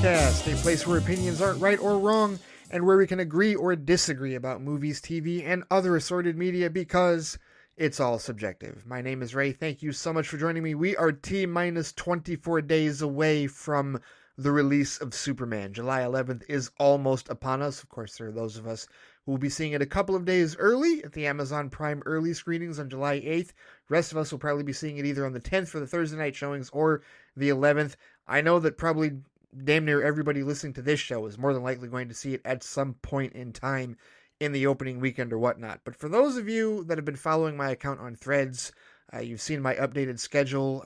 Cast, a place where opinions aren't right or wrong, and where we can agree or disagree about movies, TV, and other assorted media because it's all subjective. My name is Ray. Thank you so much for joining me. We are T-minus 24 days away from the release of Superman. July 11th is almost upon us. Of course, there are those of us who will be seeing it a couple of days early at the Amazon Prime early screenings on July 8th. Rest of us will probably be seeing it either on the 10th for the Thursday night showings or the 11th. I know that probably damn near everybody listening to this show is more than likely going to see it at some point in time in the opening weekend or whatnot. But for those of you that have been following my account on Threads, you've seen my updated schedule.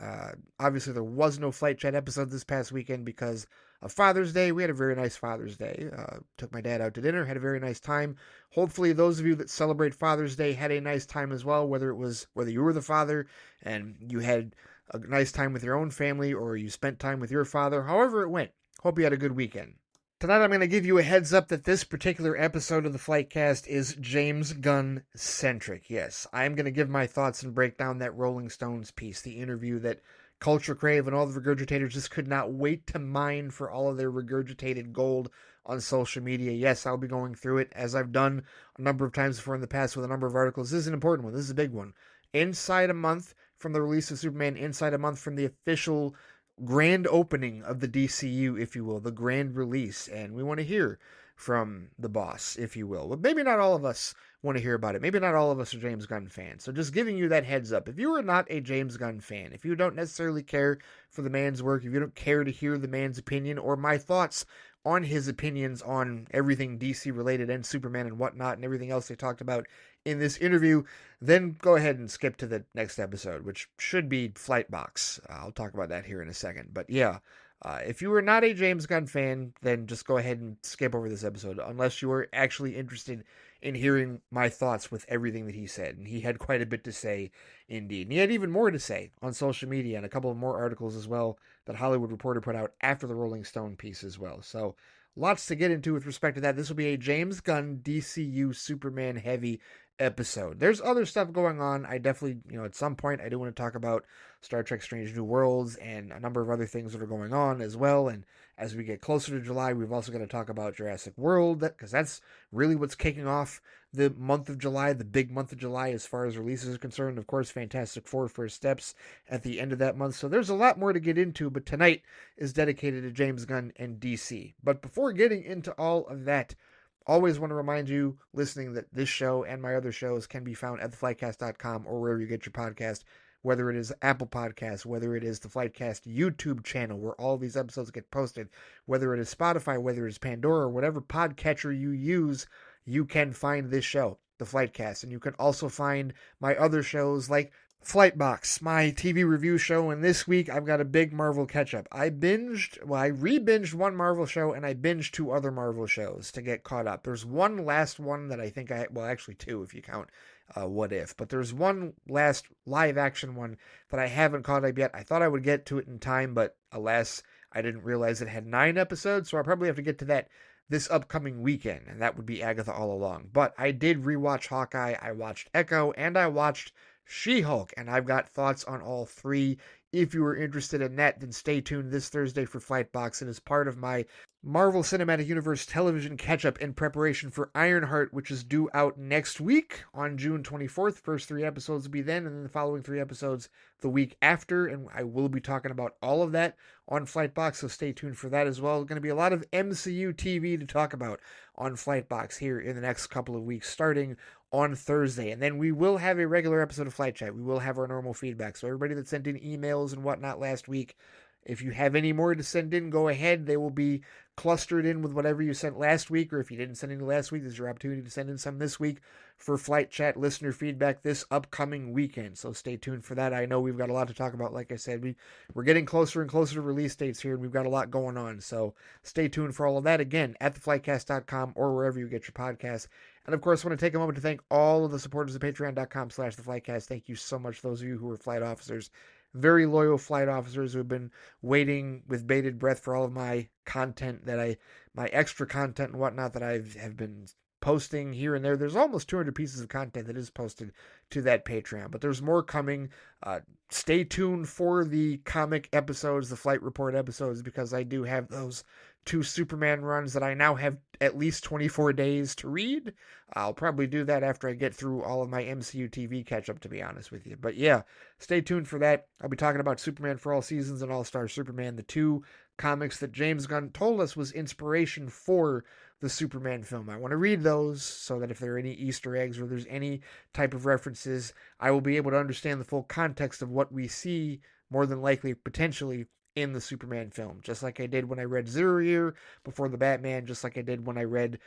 Obviously, there was no Flight Chat episode this past weekend because of Father's Day. We had a very nice Father's Day. Took my dad out to dinner, had a very nice time. Hopefully, those of you that celebrate Father's Day had a nice time as well, whether you were the father and you had a nice time with your own family or you spent time with your father. However it went, hope you had a good weekend. Tonight I'm going to give you a heads up that this particular episode of the Flightcast is James Gunn centric. Yes, I'm going to give my thoughts and break down that Rolling Stones piece, the interview that Culture Crave and all the regurgitators just could not wait to mine for all of their regurgitated gold on social media. Yes, I'll be going through it as I've done a number of times before in the past with a number of articles. This is an important one. This is a big one. Inside a month from the release of Superman, inside a month from the official grand opening of the DCU, if you will, the grand release, and we want to hear from the boss, if you will. But maybe not all of us want to hear about it. Maybe not all of us are James Gunn fans. So just giving you that heads up. If you are not a James Gunn fan, if you don't necessarily care for the man's work, if you don't care to hear the man's opinion or my thoughts on his opinions on everything DC related and Superman and whatnot and everything else they talked about in this interview, then go ahead and skip to the next episode, which should be Flightbox. I'll talk about that here in a second. But yeah, if you are not a James Gunn fan, then just go ahead and skip over this episode, unless you are actually interested in hearing my thoughts with everything that he said. And he had quite a bit to say indeed. And he had even more to say on social media and a couple of more articles as well that Hollywood Reporter put out after the Rolling Stone piece as well. So lots to get into with respect to that. This will be a James Gunn DCU Superman heavy episode. There's other stuff going on. I definitely, at some point I do want to talk about Star Trek Strange New Worlds and a number of other things that are going on as well. And as we get closer to July, we've also got to talk about Jurassic World, because that's really what's kicking off the month of July, the big month of July as far as releases are concerned. Of course, Fantastic Four First Steps at the end of that month. So there's a lot more to get into, but tonight is dedicated to James Gunn and DC. But before getting into all of that, always want to remind you, listening, that this show and my other shows can be found at theflightcast.com or wherever you get your podcast, whether it is Apple Podcasts, whether it is the Flightcast YouTube channel where all these episodes get posted, whether it is Spotify, whether it is Pandora, or whatever podcatcher you use, you can find this show, the Flightcast. And you can also find my other shows like Flightbox, my TV review show, and this week I've got a big Marvel catch-up. I re-binged one Marvel show, and I binged two other Marvel shows to get caught up. There's one last one that I think actually two if you count What If, but there's one last live-action one that I haven't caught up yet. I thought I would get to it in time, but alas, I didn't realize it had 9 episodes, so I'll probably have to get to that this upcoming weekend, and that would be Agatha All Along. But I did rewatch Hawkeye, I watched Echo, and I watched She-Hulk, and I've got thoughts on all three. If you are interested in that, then stay tuned this Thursday for Flightbox. It is part of my Marvel Cinematic Universe television catch-up in preparation for Ironheart, which is due out next week on June 24th. First 3 episodes will be then, and then the following 3 episodes the week after, and I will be talking about all of that on Flightbox, so stay tuned for that as well. There's going to be a lot of MCU TV to talk about on Flightbox here in the next couple of weeks, starting on Thursday. And then we will have a regular episode of Flight Chat. We will have our normal feedback. So everybody that sent in emails and whatnot last week, if you have any more to send in, go ahead. They will be clustered in with whatever you sent last week, or if you didn't send any last week, there's your opportunity to send in some this week for Flight Chat listener feedback this upcoming weekend. So stay tuned for that. I know we've got a lot to talk about. Like I said, we're getting closer and closer to release dates here, and we've got a lot going on. So stay tuned for all of that, again, at theflightcast.com or wherever you get your podcasts. And of course, I want to take a moment to thank all of the supporters at patreon.com/theflightcast. Thank you so much, those of you who are flight officers. Very loyal flight officers who have been waiting with bated breath for all of my content my extra content and whatnot that have been posting here and there. There's almost 200 pieces of content that is posted to that Patreon, but there's more coming. Stay tuned for the comic episodes, the Flight Report episodes, because I do have those two Superman runs that I now have at least 24 days to read. I'll probably do that after I get through all of my MCU TV catch up, to be honest with you. But yeah, stay tuned for that. I'll be talking about Superman for All Seasons and All Star Superman, the two comics that James Gunn told us was inspiration for the Superman film. I want to read those so that if there are any Easter eggs or there's any type of references, I will be able to understand the full context of what we see, more than likely, potentially, in the Superman film. Just like I did when I read Zero Year before the Batman, just like I did when I read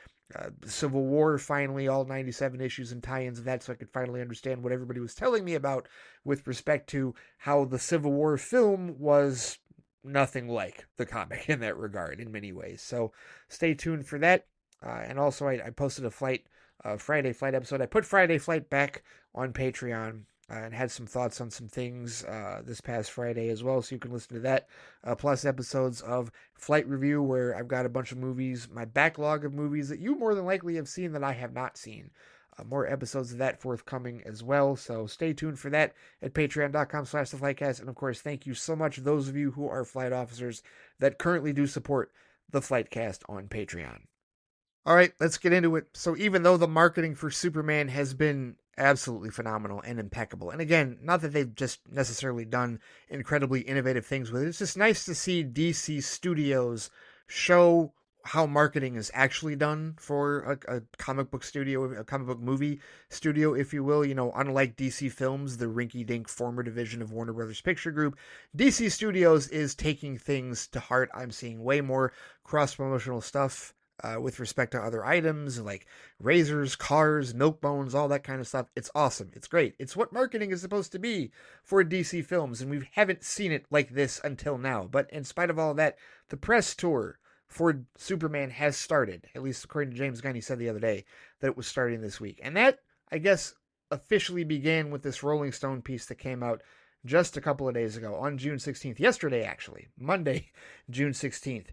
Civil War, finally, all 97 issues and tie-ins of that, so I could finally understand what everybody was telling me about with respect to how the Civil War film was nothing like the comic in that regard in many ways. So stay tuned for that. And also, I posted a Friday Flight episode. I put Friday Flight back on Patreon and had some thoughts on some things this past Friday as well, so you can listen to that. Plus episodes of Flight Review, where I've got a bunch of movies, my backlog of movies that you more than likely have seen that I have not seen. More episodes of that forthcoming as well, so stay tuned for that at patreon.com/theflightcast. And of course, thank you so much, those of you who are flight officers that currently do support the Flightcast on Patreon. All right, let's get into it. So even though the marketing for Superman has been absolutely phenomenal and impeccable, and again, not that they've just necessarily done incredibly innovative things with it, it's just nice to see DC Studios show how marketing is actually done for a comic book studio, a comic book movie studio, if you will. You know, unlike DC Films, the rinky-dink former division of Warner Brothers Picture Group, DC Studios is taking things to heart. I'm seeing way more cross-promotional stuff with respect to other items like razors, cars, milk bones, all that kind of stuff. It's awesome. It's great. It's what marketing is supposed to be for DC Films, and we haven't seen it like this until now. But in spite of all that, the press tour for Superman has started, at least according to James Gunn. He said the other day that it was starting this week. And that, I guess, officially began with this Rolling Stone piece that came out just a couple of days ago, on June 16th. Yesterday, actually. Monday, June 16th.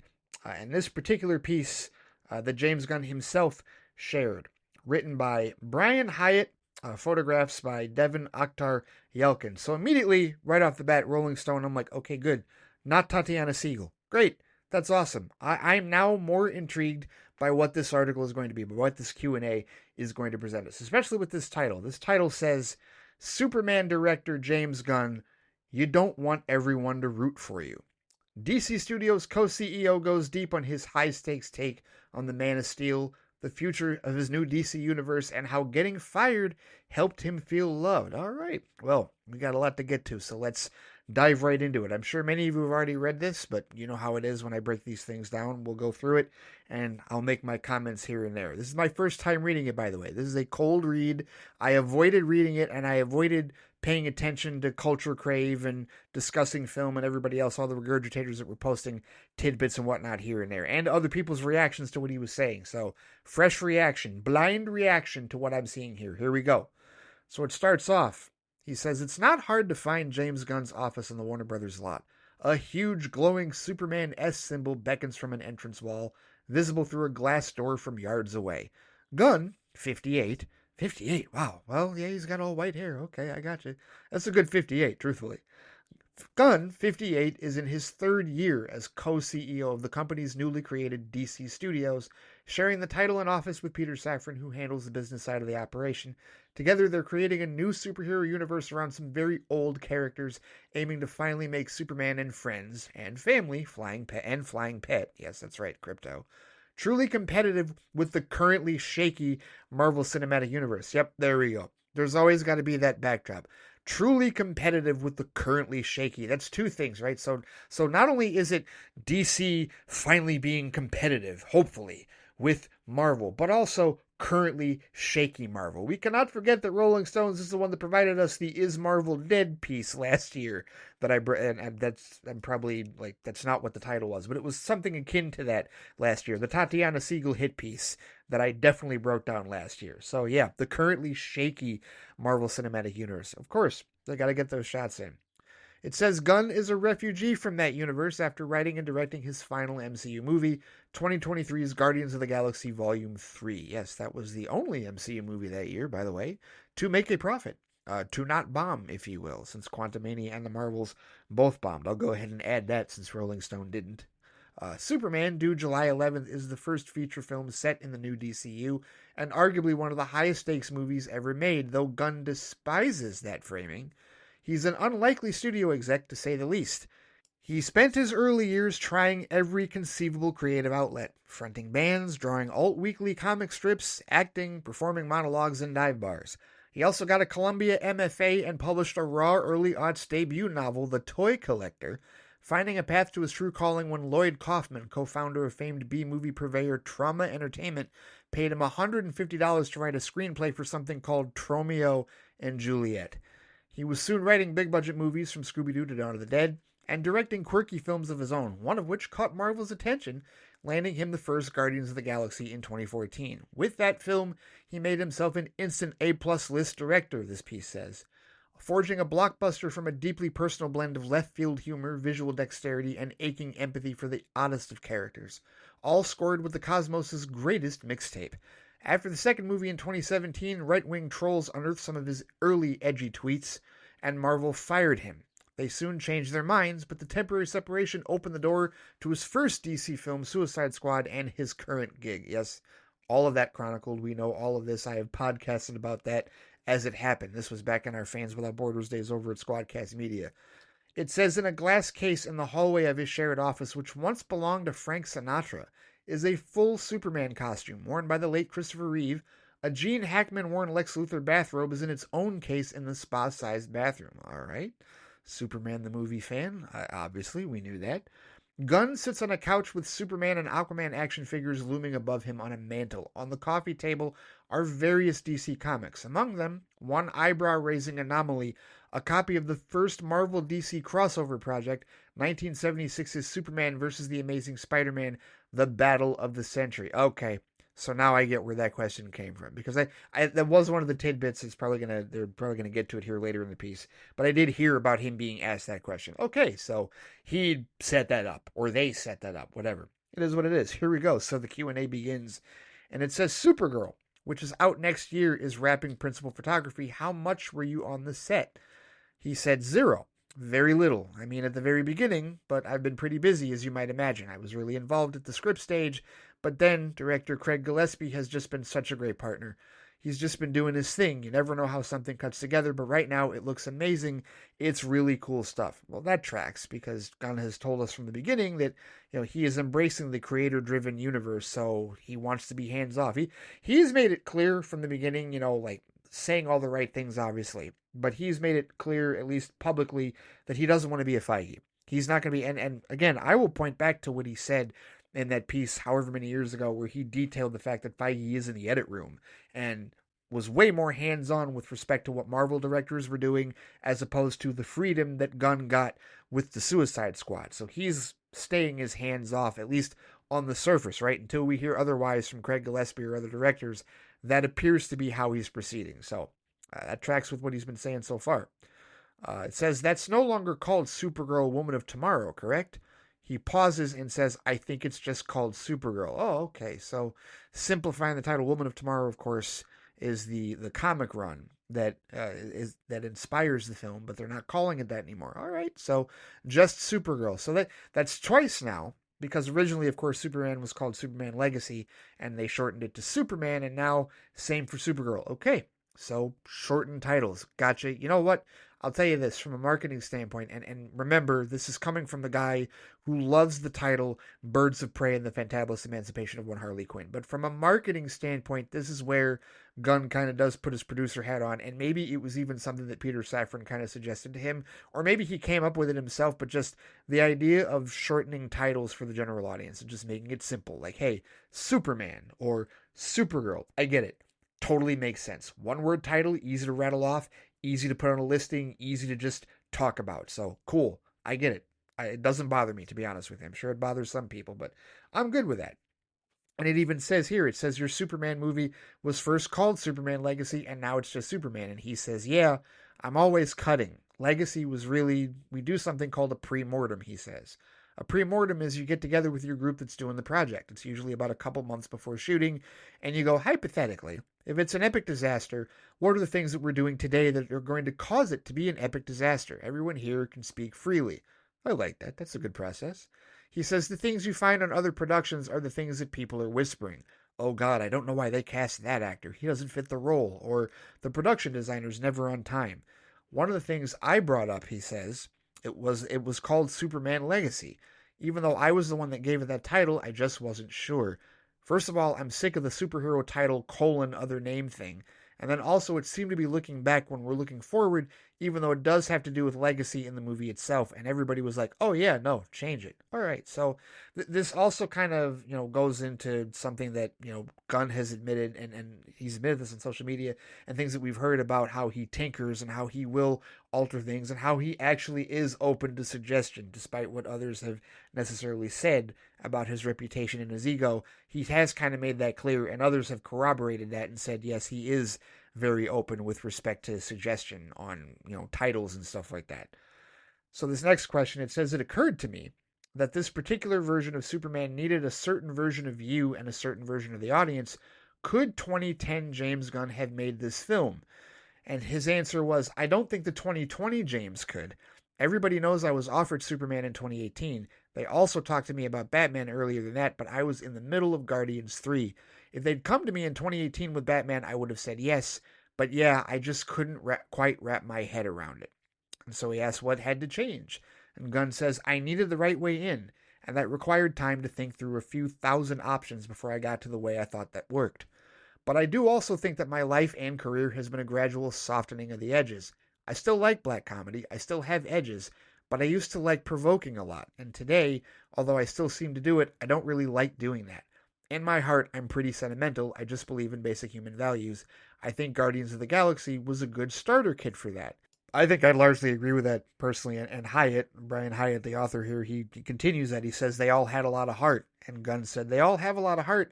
And this particular piece that James Gunn himself shared, written by Brian Hyatt, photographs by Devin Akhtar Yelkin. So immediately, right off the bat, Rolling Stone, I'm like, okay, good. Not Tatiana Siegel. Great. That's awesome. I'm now more intrigued by what this article is going to be, by what this Q&A is going to present us, especially with this title. This title says, Superman director James Gunn, you don't want everyone to root for you. DC Studios co-CEO goes deep on his high-stakes take on the Man of Steel, the future of his new DC universe, and how getting fired helped him feel loved. All right. Well, we got a lot to get to, so let's dive right into it. I'm sure many of you have already read this, but you know how it is when I break these things down. We'll go through it, and I'll make my comments here and there. This is my first time reading it, by the way. This is a cold read. I avoided reading it, and I avoided paying attention to Culture Crave and discussing film and everybody else, all the regurgitators that were posting tidbits and whatnot here and there, and other people's reactions to what he was saying. So, fresh reaction, blind reaction to what I'm seeing here. Here we go. So it starts off. He says, it's not hard to find James Gunn's office on the Warner Brothers lot. A huge glowing Superman S symbol beckons from an entrance wall, visible through a glass door from yards away. Gunn, 58. 58, wow. Well, yeah, he's got all white hair. Okay, I got you. That's a good 58, truthfully. Gunn, 58, is in his third year as co-CEO of the company's newly created DC Studios, sharing the title and office with Peter Safran, who handles the business side of the operation. Together, they're creating a new superhero universe around some very old characters, aiming to finally make Superman and friends and family, flying pet. Yes, that's right, Crypto. Truly competitive with the currently shaky Marvel Cinematic Universe. Yep, there we go. There's always got to be that backdrop. Truly competitive with the currently shaky. That's two things, right? So not only is it DC finally being competitive, hopefully, with Marvel, but also currently shaky Marvel. We cannot forget that Rolling Stones is the one that provided us the Is Marvel Dead piece last year that I'm probably like, that's not what the title was, but it was something akin to that last year. The Tatiana Siegel hit piece that I definitely broke down last year. So yeah, the currently shaky Marvel Cinematic Universe. Of course, they got to get those shots in. It says Gunn is a refugee from that universe after writing and directing his final MCU movie, 2023's Guardians of the Galaxy Volume 3. Yes, that was the only MCU movie that year, by the way, to make a profit. To not bomb, if you will, since Quantumania and the Marvels both bombed. I'll go ahead and add that since Rolling Stone didn't. Superman, due July 11th, is the first feature film set in the new DCU, and arguably one of the highest stakes movies ever made, though Gunn despises that framing. He's an unlikely studio exec, to say the least. He spent his early years trying every conceivable creative outlet, fronting bands, drawing alt-weekly comic strips, acting, performing monologues in dive bars. He also got a Columbia MFA and published a raw early-aughts debut novel, The Toy Collector, finding a path to his true calling when Lloyd Kaufman, co-founder of famed B-movie purveyor Trauma Entertainment, paid him $150 to write a screenplay for something called Tromeo and Juliet. He was soon writing big-budget movies from Scooby-Doo to Dawn of the Dead, and directing quirky films of his own, one of which caught Marvel's attention, landing him the first Guardians of the Galaxy in 2014. With that film, he made himself an instant A-plus list director, this piece says, forging a blockbuster from a deeply personal blend of left-field humor, visual dexterity, and aching empathy for the oddest of characters, all scored with the Cosmos' greatest mixtape. After the second movie in 2017, right-wing trolls unearthed some of his early edgy tweets, and Marvel fired him. They soon changed their minds, but the temporary separation opened the door to his first DC film, Suicide Squad, and his current gig. Yes, all of that chronicled. We know all of this. I have podcasted about that as it happened. This was back in our Fans Without Borders days over at Squadcast Media. It says, in a glass case in the hallway of his shared office, which once belonged to Frank Sinatra, is a full Superman costume worn by the late Christopher Reeve. A Gene Hackman-worn Lex Luthor bathrobe is in its own case in the spa-sized bathroom. All right. Superman the movie fan. Obviously, we knew that. Gunn sits on a couch with Superman and Aquaman action figures looming above him on a mantle. On the coffee table are various DC comics. Among them, one eyebrow-raising anomaly, a copy of the first Marvel DC crossover project, 1976's Superman vs. the Amazing Spider-Man, The Battle of the Century. Okay, so now I get where that question came from, because that was one of the tidbits. They're probably gonna get to it here later in the piece. But I did hear about him being asked that question. Okay, so he set that up, or they set that up, whatever. It is what it is. Here we go. So the Q&A begins, and it says Supergirl, which is out next year, is wrapping principal photography. How much were you on the set? He said 0. Very little. I mean, at the very beginning, but I've been pretty busy, as you might imagine. I was really involved at the script stage, but then director Craig Gillespie has just been such a great partner. He's just been doing his thing. You never know how something cuts together, but right now it looks amazing. It's really cool stuff. Well, that tracks, because Gunn has told us from the beginning that, he is embracing the creator-driven universe, so he wants to be hands-off. He's made it clear from the beginning, like saying all the right things, obviously, but he's made it clear, at least publicly, that he doesn't want to be a Feige. He's not going to be, and again, I will point back to what he said in that piece however many years ago, where he detailed the fact that Feige is in the edit room and was way more hands-on with respect to what Marvel directors were doing, as opposed to the freedom that Gunn got with the Suicide Squad. So he's staying his hands off, at least on the surface, right? Until we hear otherwise from Craig Gillespie or other directors, that appears to be how he's proceeding. So that tracks with what he's been saying so far. It says, that's no longer called Supergirl Woman of Tomorrow, correct? He pauses and says, I think it's just called Supergirl. Oh, okay. So simplifying the title, Woman of Tomorrow, of course, is the comic run that inspires the film, but they're not calling it that anymore. All right. So just Supergirl. So that's twice now, because originally, of course, Superman was called Superman Legacy, and they shortened it to Superman, and now same for Supergirl. Okay. So shortened titles. Gotcha. You know what? I'll tell you this from a marketing standpoint, and remember, this is coming from the guy who loves the title Birds of Prey and the Fantabulous Emancipation of One Harley Quinn. But from a marketing standpoint, this is where Gunn kind of does put his producer hat on, and maybe it was even something that Peter Safran kind of suggested to him, or maybe he came up with it himself, but just the idea of shortening titles for the general audience and just making it simple. Like, hey, Superman or Supergirl. I get it. Totally makes sense. One word title, easy to rattle off, easy to put on a listing, easy to just talk about. So cool. I get it. It doesn't bother me, to be honest with you. I'm sure it bothers some people, but I'm good with that. And it even says here, it says your Superman movie was first called Superman Legacy, and now it's just Superman. And he says, yeah, I'm always cutting. Legacy was really, we do something called a pre-mortem, he says. A pre-mortem is you get together with your group that's doing the project. It's usually about a couple months before shooting, and you go, hypothetically, if it's an epic disaster, what are the things that we're doing today that are going to cause it to be an epic disaster? Everyone here can speak freely. I like that. That's a good process. He says the things you find on other productions are the things that people are whispering. Oh God, I don't know why they cast that actor. He doesn't fit the role. Or the production designer's never on time. One of the things I brought up, he says, it was called Superman Legacy. Even though I was the one that gave it that title, I just wasn't sure. First of all, I'm sick of the superhero title colon other name thing. And then also, it seemed to be looking back when we're looking forward, even though it does have to do with legacy in the movie itself. And everybody was like, oh, yeah, no, change it. All right. So this also kind of, goes into something that, Gunn has admitted, and he's admitted this on social media, and things that we've heard about how he tinkers and how he will alter things and how he actually is open to suggestion, despite what others have necessarily said about his reputation and his ego. He has kind of made that clear, and others have corroborated that and said, yes, he is very open with respect to suggestion on, titles and stuff like that. So this next question, it says, it occurred to me that this particular version of Superman needed a certain version of you and a certain version of the audience. Could 2010 James Gunn have made this film? And his answer was, I don't think the 2020 James could. Everybody knows I was offered Superman in 2018. They also talked to me about Batman earlier than that, but I was in the middle of Guardians 3. If they'd come to me in 2018 with Batman, I would have said yes. But yeah, I just couldn't quite wrap my head around it. And so he asked what had to change. And Gunn says, I needed the right way in, and that required time to think through a few thousand options before I got to the way I thought that worked. But I do also think that my life and career has been a gradual softening of the edges. I still like black comedy, I still have edges, but I used to like provoking a lot. And today, although I still seem to do it, I don't really like doing that. In my heart, I'm pretty sentimental. I just believe in basic human values. I think Guardians of the Galaxy was a good starter kit for that. I think I largely agree with that personally. And Hyatt, Brian Hyatt, the author here, he continues that. He says they all had a lot of heart. And Gunn said they all have a lot of heart,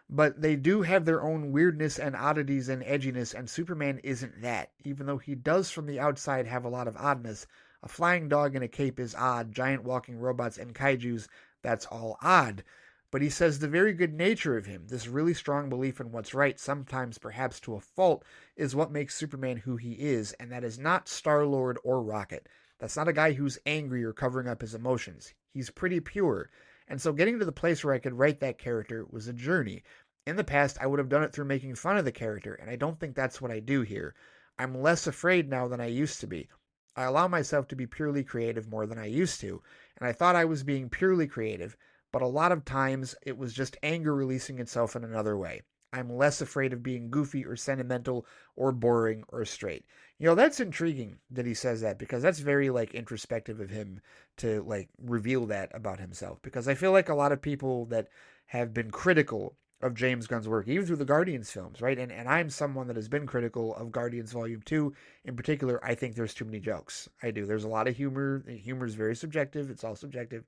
but they do have their own weirdness and oddities and edginess, and Superman isn't that. Even though he does from the outside have a lot of oddness. A flying dog in a cape is odd. Giant walking robots and kaijus, that's all odd. But he says the very good nature of him, this really strong belief in what's right, sometimes perhaps to a fault, is what makes Superman who he is, and that is not Star-Lord or Rocket. That's not a guy who's angry or covering up his emotions. He's pretty pure. And so getting to the place where I could write that character was a journey. In the past, I would have done it through making fun of the character, and I don't think that's what I do here. I'm less afraid now than I used to be. I allow myself to be purely creative more than I used to, and I thought I was being purely creative, but a lot of times it was just anger releasing itself in another way. I'm less afraid of being goofy or sentimental or boring or straight. That's intriguing that he says that, because that's very introspective of him to reveal that about himself, because I feel like a lot of people that have been critical of James Gunn's work, even through the Guardians films, right? And I'm someone that has been critical of Guardians Volume 2 in particular. I think there's too many jokes. I do. There's a lot of humor. Humor is very subjective. It's all subjective.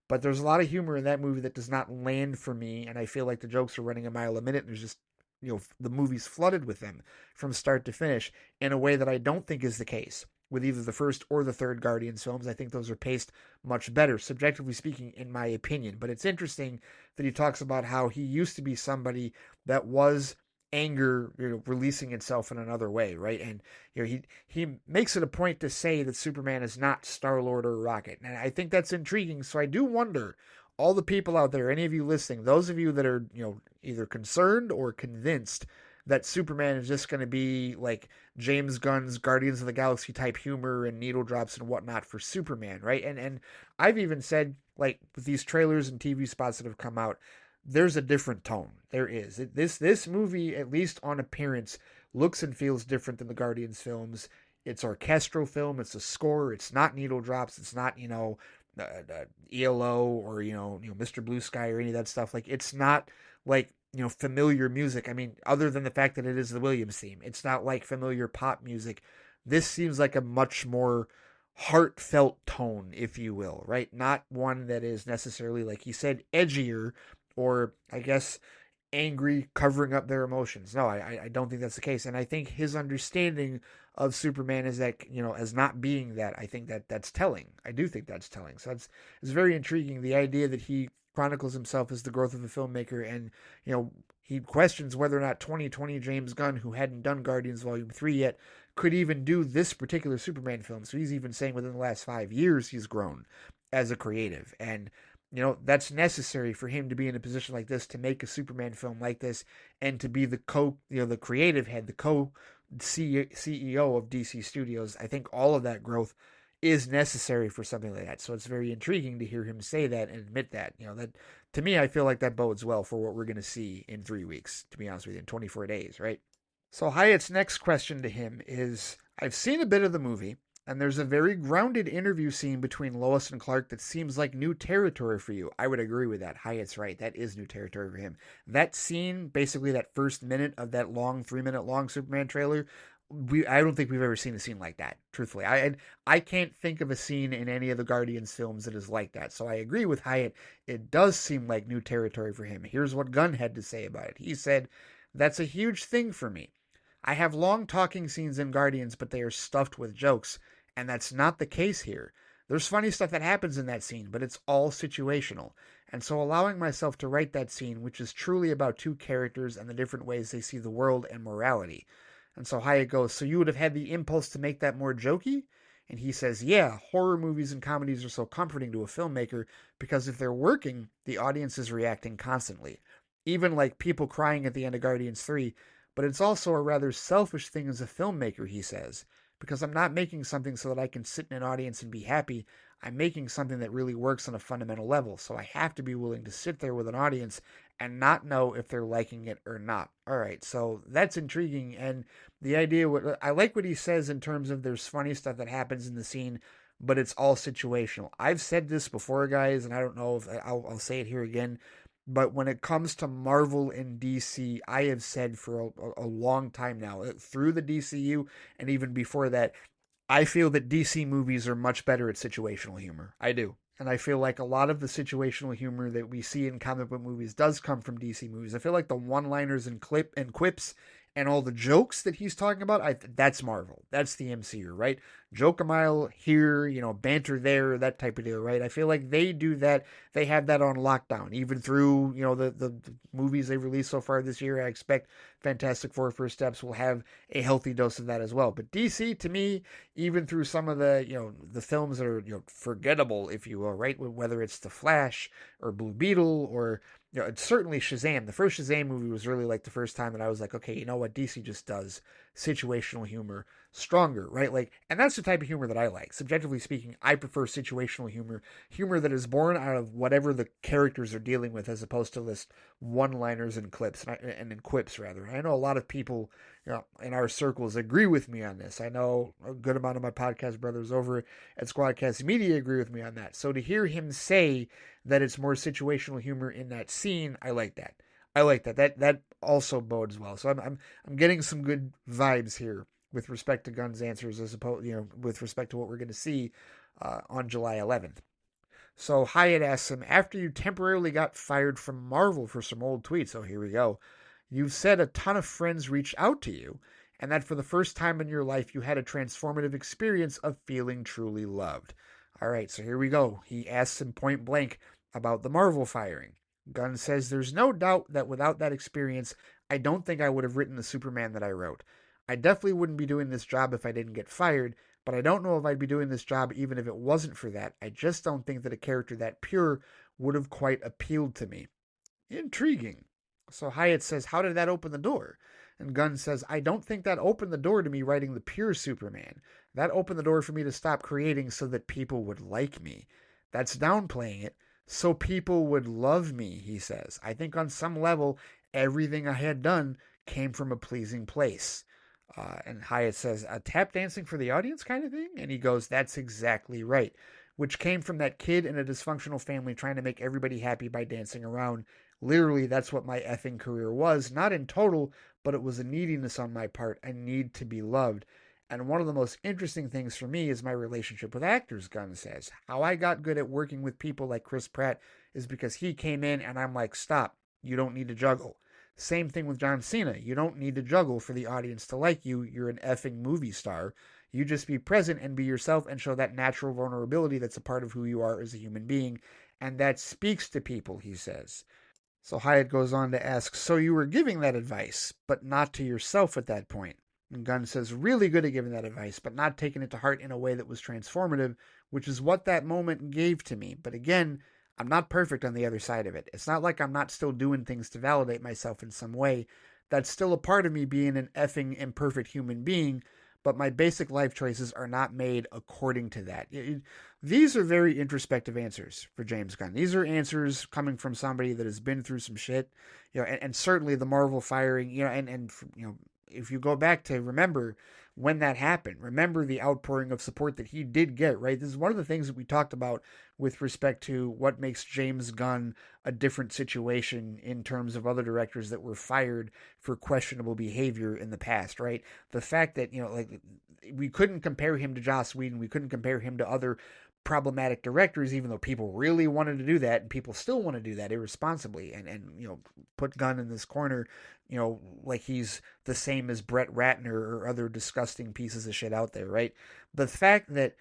But there's a lot of humor in that movie that does not land for me, and I feel like the jokes are running a mile a minute, and there's just, the movie's flooded with them from start to finish in a way that I don't think is the case with either the first or the third Guardians films. I think those are paced much better, subjectively speaking, in my opinion. But it's interesting that he talks about how he used to be somebody that was anger, releasing itself in another way, right? And he makes it a point to say that Superman is not Star-Lord or Rocket, and I think that's intriguing. So I do wonder, all the people out there, any of you listening, those of you that are either concerned or convinced that Superman is just going to be like James Gunn's Guardians of the Galaxy type humor and needle drops and whatnot for Superman, right? And I've even said, with these trailers and TV spots that have come out, there's a different tone. There is. This movie, at least on appearance, looks and feels different than the Guardians films. It's orchestral film. It's a score. It's not needle drops. It's not ELO or Mr. Blue Sky or any of that stuff. It's not familiar music. I mean, other than the fact that it is the Williams theme, it's not like familiar pop music. This seems like a much more heartfelt tone, if you will, right? Not one that is necessarily, like he said, edgier, or I guess angry, covering up their emotions. No, I don't think that's the case. And I think his understanding of Superman is that, as not being that, I think that's telling. I do think that's telling. So it's very intriguing, the idea that he chronicles himself as the growth of a filmmaker, and, he questions whether or not 2020 James Gunn, who hadn't done Guardians Volume 3 yet, could even do this particular Superman film. So he's even saying within the last 5 years he's grown as a creative. And that's necessary for him to be in a position like this, to make a Superman film like this, and to be the creative head, the CEO of DC Studios. I think all of that growth is necessary for something like that. So it's very intriguing to hear him say that and admit that. That to me, I feel like that bodes well for what we're going to see in 3 weeks, to be honest with you, in 24 days, right? So Hyatt's next question to him is, I've seen a bit of the movie, and there's a very grounded interview scene between Lois and Clark that seems like new territory for you. I would agree with that. Hyatt's right. That is new territory for him. That scene, basically that first minute of that long, 3-minute long Superman trailer, I don't think we've ever seen a scene like that, truthfully. I can't think of a scene in any of the Guardians films that is like that. So I agree with Hyatt. It does seem like new territory for him. Here's what Gunn had to say about it. He said, "That's a huge thing for me. I have long talking scenes in Guardians, but they are stuffed with jokes, and that's not the case here. There's funny stuff that happens in that scene, but it's all situational. And so allowing myself to write that scene, which is truly about two characters and the different ways they see the world and morality." And so Hyatt goes, "So you would have had the impulse to make that more jokey?" And he says, "Yeah, horror movies and comedies are so comforting to a filmmaker because if they're working, the audience is reacting constantly. Even like people crying at the end of Guardians 3, but it's also a rather selfish thing as a filmmaker," he says, "because I'm not making something so that I can sit in an audience and be happy. I'm making something that really works on a fundamental level. So I have to be willing to sit there with an audience and not know if they're liking it or not." All right, so that's intriguing. And the idea, I like what he says in terms of there's funny stuff that happens in the scene, but it's all situational. I've said this before, guys, and I don't know if I'll say it here again. But when it comes to Marvel and DC, I have said for a long time now, through the DCU and even before that, I feel that DC movies are much better at situational humor. I do. And I feel like a lot of the situational humor that we see in comic book movies does come from DC movies. I feel like the one-liners and quips and all the jokes that he's talking about, that's Marvel. That's the MCU, right? Joke a mile here, banter there, that type of deal, right? I feel like they do that. They have that on lockdown, even through, the movies they've released so far this year. I expect Fantastic Four First Steps will have a healthy dose of that as well. But DC, to me, even through some of the, the films that are, forgettable, if you will, right? Whether it's The Flash or Blue Beetle or, it's certainly Shazam. The first Shazam movie was really like the first time that I was like, okay, you know what? DC just does situational humor stronger, right? Like, and that's the type of humor that I like. Subjectively speaking, I prefer situational humor that is born out of whatever the characters are dealing with, as opposed to this one-liners and clips and in quips rather. I know a lot of people, in our circles agree with me on this. I know a good amount of my podcast brothers over at Squadcast Media agree with me on that. So to hear him say that it's more situational humor in that scene, I like that. I like that. That also bodes well. So I'm getting some good vibes here with respect to Gunn's answers, as opposed, with respect to what we're going to see on July 11th. So Hyatt asks him, after you temporarily got fired from Marvel for some old tweets, oh, here we go. You've said a ton of friends reached out to you, and that for the first time in your life you had a transformative experience of feeling truly loved. All right, so here we go. He asks him point blank about the Marvel firing. Gunn says, "There's no doubt that without that experience, I don't think I would have written the Superman that I wrote. I definitely wouldn't be doing this job if I didn't get fired, but I don't know if I'd be doing this job even if it wasn't for that. I just don't think that a character that pure would have quite appealed to me." Intriguing. So Hyatt says, "How did that open the door?" And Gunn says, "I don't think that opened the door to me writing the pure Superman. That opened the door for me to stop creating so that people would like me. That's downplaying it. So people would love me," he says. "I think on some level, everything I had done came from a pleasing place." And Hyatt says, "A tap dancing for the audience kind of thing?" And he goes, "That's exactly right. Which came from that kid in a dysfunctional family trying to make everybody happy by dancing around. Literally, that's what my effing career was. Not in total, but it was a neediness on my part, a need to be loved. And one of the most interesting things for me is my relationship with actors," Gunn says. "How I got good at working with people like Chris Pratt is because he came in and I'm like, stop, you don't need to juggle. Same thing with John Cena. You don't need to juggle for the audience to like you. You're an effing movie star. You just be present and be yourself and show that natural vulnerability that's a part of who you are as a human being. And that speaks to people," he says. So Hyatt goes on to ask, "So you were giving that advice, but not to yourself at that point?" And Gunn says, "Really good at giving that advice, but not taking it to heart in a way that was transformative, which is what that moment gave to me. But again, I'm not perfect on the other side of it. It's not like I'm not still doing things to validate myself in some way. That's still a part of me being an effing imperfect human being, but my basic life choices are not made according to that. These are very introspective answers for James Gunn. These are answers coming from somebody that has been through some shit, and certainly the Marvel firing, if you go back to remember when that happened, remember the outpouring of support that he did get, right? This is one of the things that we talked about with respect to what makes James Gunn a different situation in terms of other directors that were fired for questionable behavior in the past, right? The fact that, like, we couldn't compare him to Joss Whedon, we couldn't compare him to other problematic directors, even though people really wanted to do that, and people still want to do that irresponsibly, and put Gunn in this corner, like he's the same as Brett Ratner or other disgusting pieces of shit out there, right? The fact that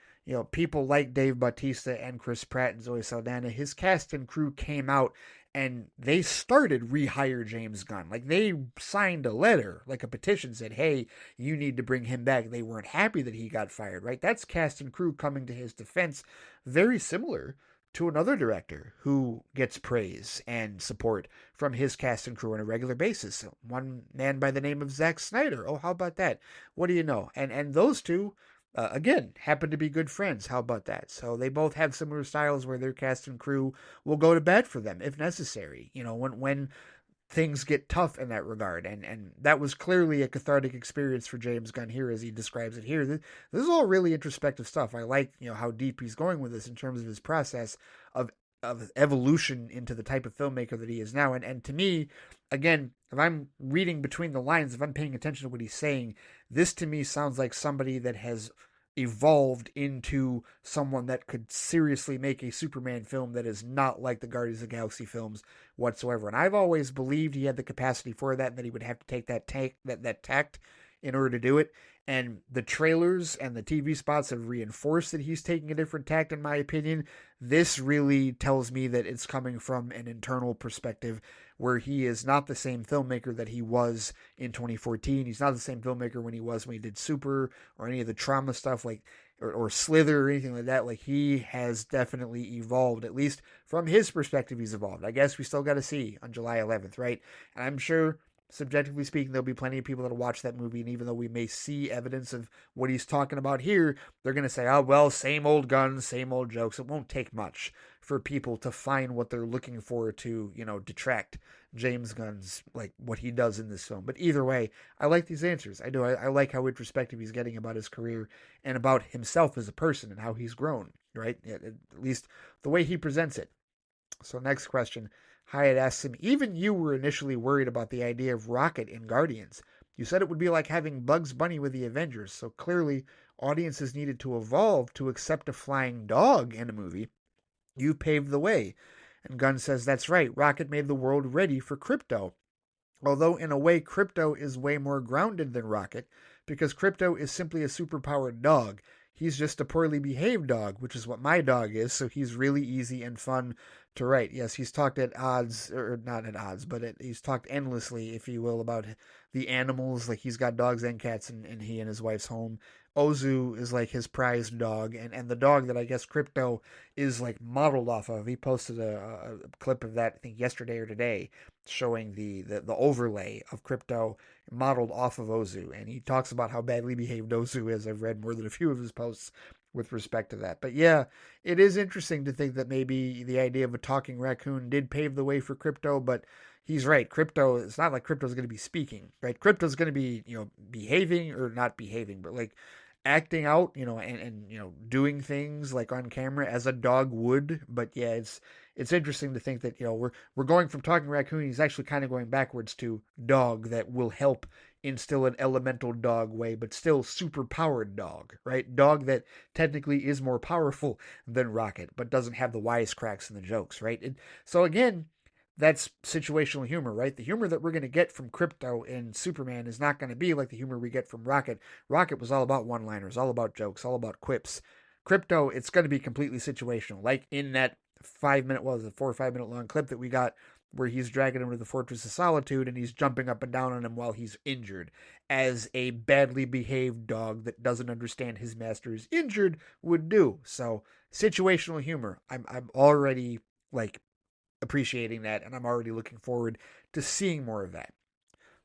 people like Dave Bautista and Chris Pratt and Zoe Saldana, his cast and crew came out and they started rehire James Gunn. Like they signed a letter, like a petition said, "Hey, you need to bring him back." They weren't happy that he got fired, right? That's cast and crew coming to his defense, very similar to another director who gets praise and support from his cast and crew on a regular basis. One man by the name of Zack Snyder. Oh, how about that? What do you know? And those two again, happen to be good friends. How about that? So they both have similar styles where their cast and crew will go to bat for them if necessary. When things get tough in that regard, and that was clearly a cathartic experience for James Gunn here, as he describes it here. This is all really introspective stuff. I like how deep he's going with this in terms of his process of evolution into the type of filmmaker that he is now. And to me, again, if I'm reading between the lines, if I'm paying attention to what he's saying, this to me sounds like somebody that has evolved into someone that could seriously make a Superman film that is not like the Guardians of the Galaxy films whatsoever. And I've always believed he had the capacity for that, and that he would have to take that tact in order to do it. And the trailers and the TV spots have reinforced that he's taking a different tact, in my opinion. This really tells me that it's coming from an internal perspective where he is not the same filmmaker that he was in 2014. He's not the same filmmaker when he did Super or any of the trauma stuff, like or Slither or anything like that. Like, he has definitely evolved. At least from his perspective, he's evolved. I guess we still got to see on July 11th, right? And I'm sure, subjectively speaking, there'll be plenty of people that'll watch that movie, and even though we may see evidence of what he's talking about here, they're going to say, oh, well, same old guns, same old jokes. It won't take much for people to find what they're looking for to, detract James Gunn's, like, what he does in this film. But either way, I like these answers. I do. I like how introspective he's getting about his career and about himself as a person and how he's grown, right? At least the way he presents it. So next question. Hyatt asks him, even you were initially worried about the idea of Rocket in Guardians. You said it would be like having Bugs Bunny with the Avengers, so clearly audiences needed to evolve to accept a flying dog in a movie. You paved the way. And Gunn says, that's right, Rocket made the world ready for Crypto. Although in a way, Crypto is way more grounded than Rocket, because Crypto is simply a superpowered dog. He's just a poorly behaved dog, which is what my dog is, so he's really easy and fun to write. Yes, he's talked at odds, or not at odds, but he's talked endlessly, if you will, about the animals. Like, he's got dogs and cats in he and his wife's home. Ozu is like his prized dog, and the dog that I guess Crypto is like modeled off of. He posted a clip of that, I think yesterday or today, showing the overlay of Crypto modeled off of Ozu, and he talks about how badly behaved Ozu is. I've read more than a few of his posts with respect to that. But yeah, it is interesting to think that maybe the idea of a talking raccoon did pave the way for Crypto, but he's right. Crypto, it's not like Crypto's going to be speaking, right? Crypto's going to be, behaving, or not behaving, but like acting out, and doing things like on camera as a dog would. But yeah, it's interesting to think that, we're going from talking raccoon, he's actually kind of going backwards to dog that will help in still an elemental dog way, but still super powered dog, right? Dog that technically is more powerful than Rocket, but doesn't have the wisecracks and the jokes, right? So again, that's situational humor, right? The humor that we're going to get from Crypto in Superman is not going to be like the humor we get from Rocket. Rocket was all about one-liners, all about jokes, all about quips. Crypto, it's going to be completely situational. Like in that 5 minute, what was it, 4 or 5 minute long clip that we got where he's dragging him to the Fortress of Solitude and he's jumping up and down on him while he's injured, as a badly behaved dog that doesn't understand his master is injured would do. So situational humor. I'm already like appreciating that, and I'm already looking forward to seeing more of that.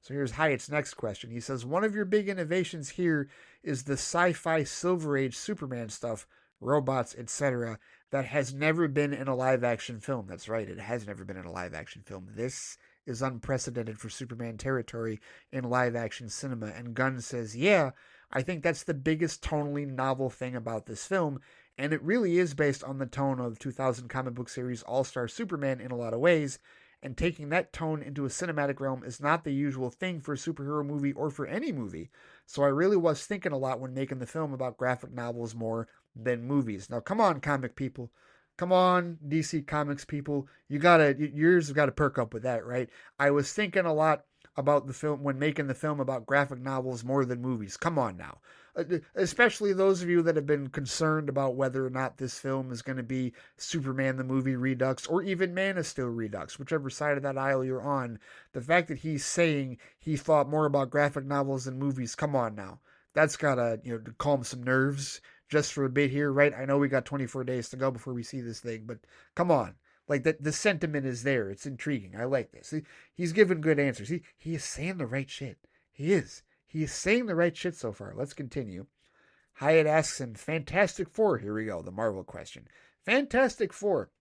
So here's Hyatt's next question. He says, one of your big innovations here is the sci-fi Silver Age Superman stuff, robots, etc., that has never been in a live-action film. That's right, it has never been in a live-action film. This is unprecedented for Superman territory in live-action cinema. And Gunn says, yeah, I think that's the biggest tonally novel thing about this film, and it really is based on the tone of 2000 comic book series All-Star Superman in a lot of ways, and taking that tone into a cinematic realm is not the usual thing for a superhero movie or for any movie. So I really was thinking a lot when making the film about graphic novels more than movies. Now, come on, comic people. Come on, DC Comics people. Your ears have got to perk up with that, right? I was thinking a lot about the film when making the film about graphic novels more than movies. Come on now. Especially those of you that have been concerned about whether or not this film is going to be Superman the movie Redux or even Man of Steel Redux, whichever side of that aisle you're on. The fact that he's saying he thought more about graphic novels than movies, come on now. That's got to, to calm some nerves just for a bit here, right? I know we got 24 days to go before we see this thing, but come on. Like that, the sentiment is there. It's intriguing. I like this. He's giving good answers. He is saying the right shit. He is. He is saying the right shit so far. Let's continue. Hyatt asks him, Fantastic Four. Here we go. The Marvel question. Fantastic Four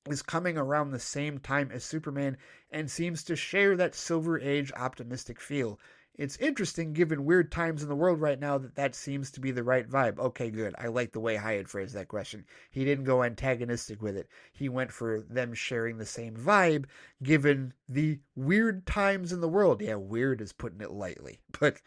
is coming around the same time as Superman and seems to share that Silver Age optimistic feel. It's interesting, given weird times in the world right now, that seems to be the right vibe. Okay, good. I like the way Hyatt phrased that question. He didn't go antagonistic with it. He went for them sharing the same vibe, given the weird times in the world. Yeah, weird is putting it lightly. But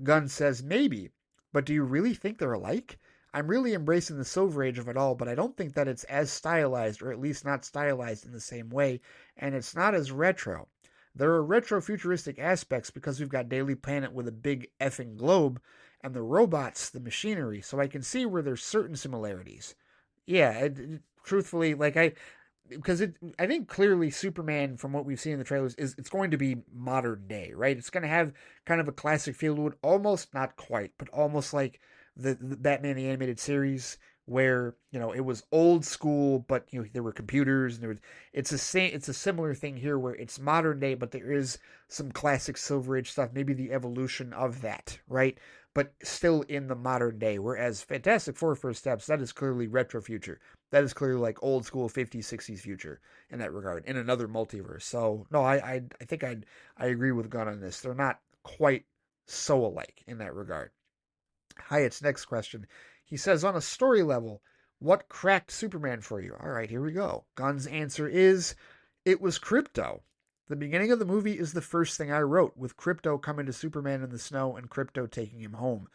Gunn says, maybe. But do you really think they're alike? I'm really embracing the Silver Age of it all, but I don't think that it's as stylized, or at least not stylized in the same way, and it's not as retro. There are retro-futuristic aspects because we've got Daily Planet with a big effing globe, and the robots, the machinery, so I can see where there's certain similarities. Yeah, truthfully, I think clearly Superman, from what we've seen in the trailers, it's going to be modern day, right? It's going to have kind of a classic feel to it, almost not quite, but almost like the Batman the Animated Series, where it was old school, but there were computers and it's a similar thing here where it's modern day, but there is some classic Silver Age stuff, maybe the evolution of that, right? But still in the modern day. Whereas Fantastic Four First Steps, that is clearly retro future. That is clearly like old school 50s, 60s future in that regard, in another multiverse. So no, I think I agree with Gunn on this. They're not quite so alike in that regard. Hyatt's next question. He says, on a story level, what cracked Superman for you? All right, here we go. Gunn's answer is, it was Krypto. The beginning of the movie is the first thing I wrote, with Krypto coming to Superman in the snow and Krypto taking him home.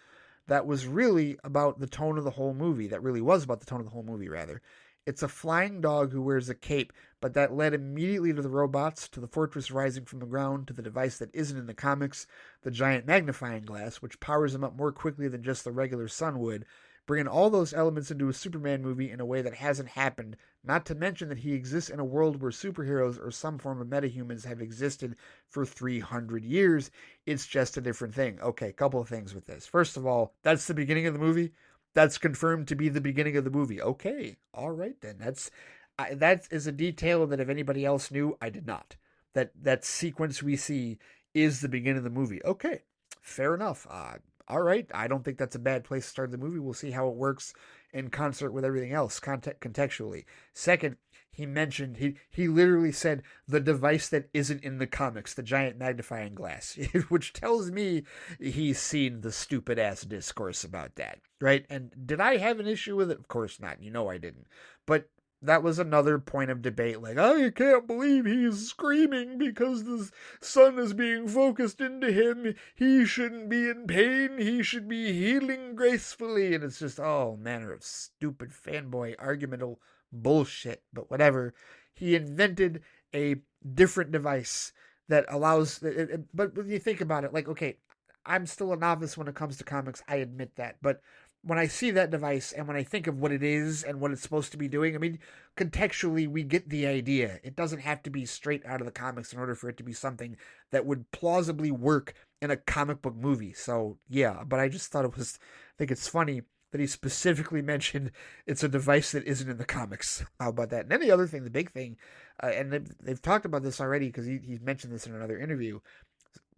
That was really about the tone of the whole movie. That really was about the tone of the whole movie, rather. It's a flying dog who wears a cape, but that led immediately to the robots, to the fortress rising from the ground, to the device that isn't in the comics, the giant magnifying glass, which powers him up more quickly than just the regular sun would, bringing all those elements into a Superman movie in a way that hasn't happened, not to mention that he exists in a world where superheroes or some form of metahumans have existed for 300 years. It's just a different thing. Okay, couple of things with this. First of all, that's the beginning of the movie. That's confirmed to be the beginning of the movie. Okay, all right then. That is a detail that if anybody else knew, I did not. That sequence we see is the beginning of the movie. Okay, fair enough. All right, I don't think that's a bad place to start the movie. We'll see how it works in concert with everything else, contextually. Second, he literally said the device that isn't in the comics, the giant magnifying glass, which tells me he's seen the stupid ass discourse about that, right? And did I have an issue with it? Of course not. I didn't. But that was another point of debate. Like, I can't believe he's screaming because the sun is being focused into him. He shouldn't be in pain. He should be healing gracefully. And it's just all manner of stupid fanboy argumental bullshit. But whatever. He invented a different device that allows. But when you think about it, like, okay, I'm still a novice when it comes to comics. I admit that. But when I see that device and when I think of what it is and what it's supposed to be doing, I mean, contextually, we get the idea. It doesn't have to be straight out of the comics in order for it to be something that would plausibly work in a comic book movie. So, yeah, but I just thought I think it's funny that he specifically mentioned it's a device that isn't in the comics. How about that? And then the other thing, the big thing, and they've talked about this already because he mentioned this in another interview.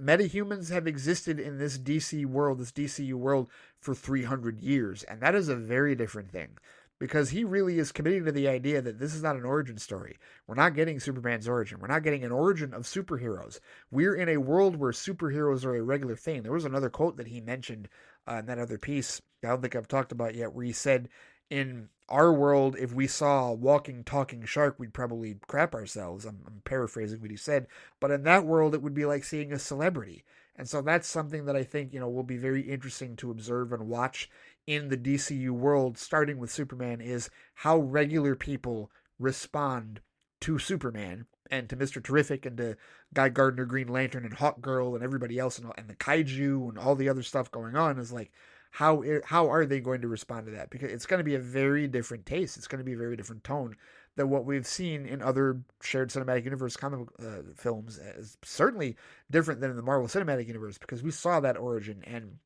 Metahumans have existed in this DC world, this DCU world, for 300 years, and that is a very different thing. Because he really is committing to the idea that this is not an origin story. We're not getting Superman's origin. We're not getting an origin of superheroes. We're in a world where superheroes are a regular thing. There was another quote that he mentioned in that other piece I don't think I've talked about yet, where he said, in our world, if we saw a walking, talking shark, we'd probably crap ourselves. I'm paraphrasing what he said. But in that world, it would be like seeing a celebrity. And so that's something that I think, will be very interesting to observe and watch in the DCU world, starting with Superman, is how regular people respond to Superman and to Mr. Terrific and to Guy Gardner, Green Lantern, and Hawkgirl and everybody else and the kaiju and all the other stuff going on. Is like, how are they going to respond to that? Because it's going to be a very different taste. It's going to be a very different tone than what we've seen in other shared cinematic universe comic films. Is certainly different than in the Marvel Cinematic Universe, because we saw that origin, and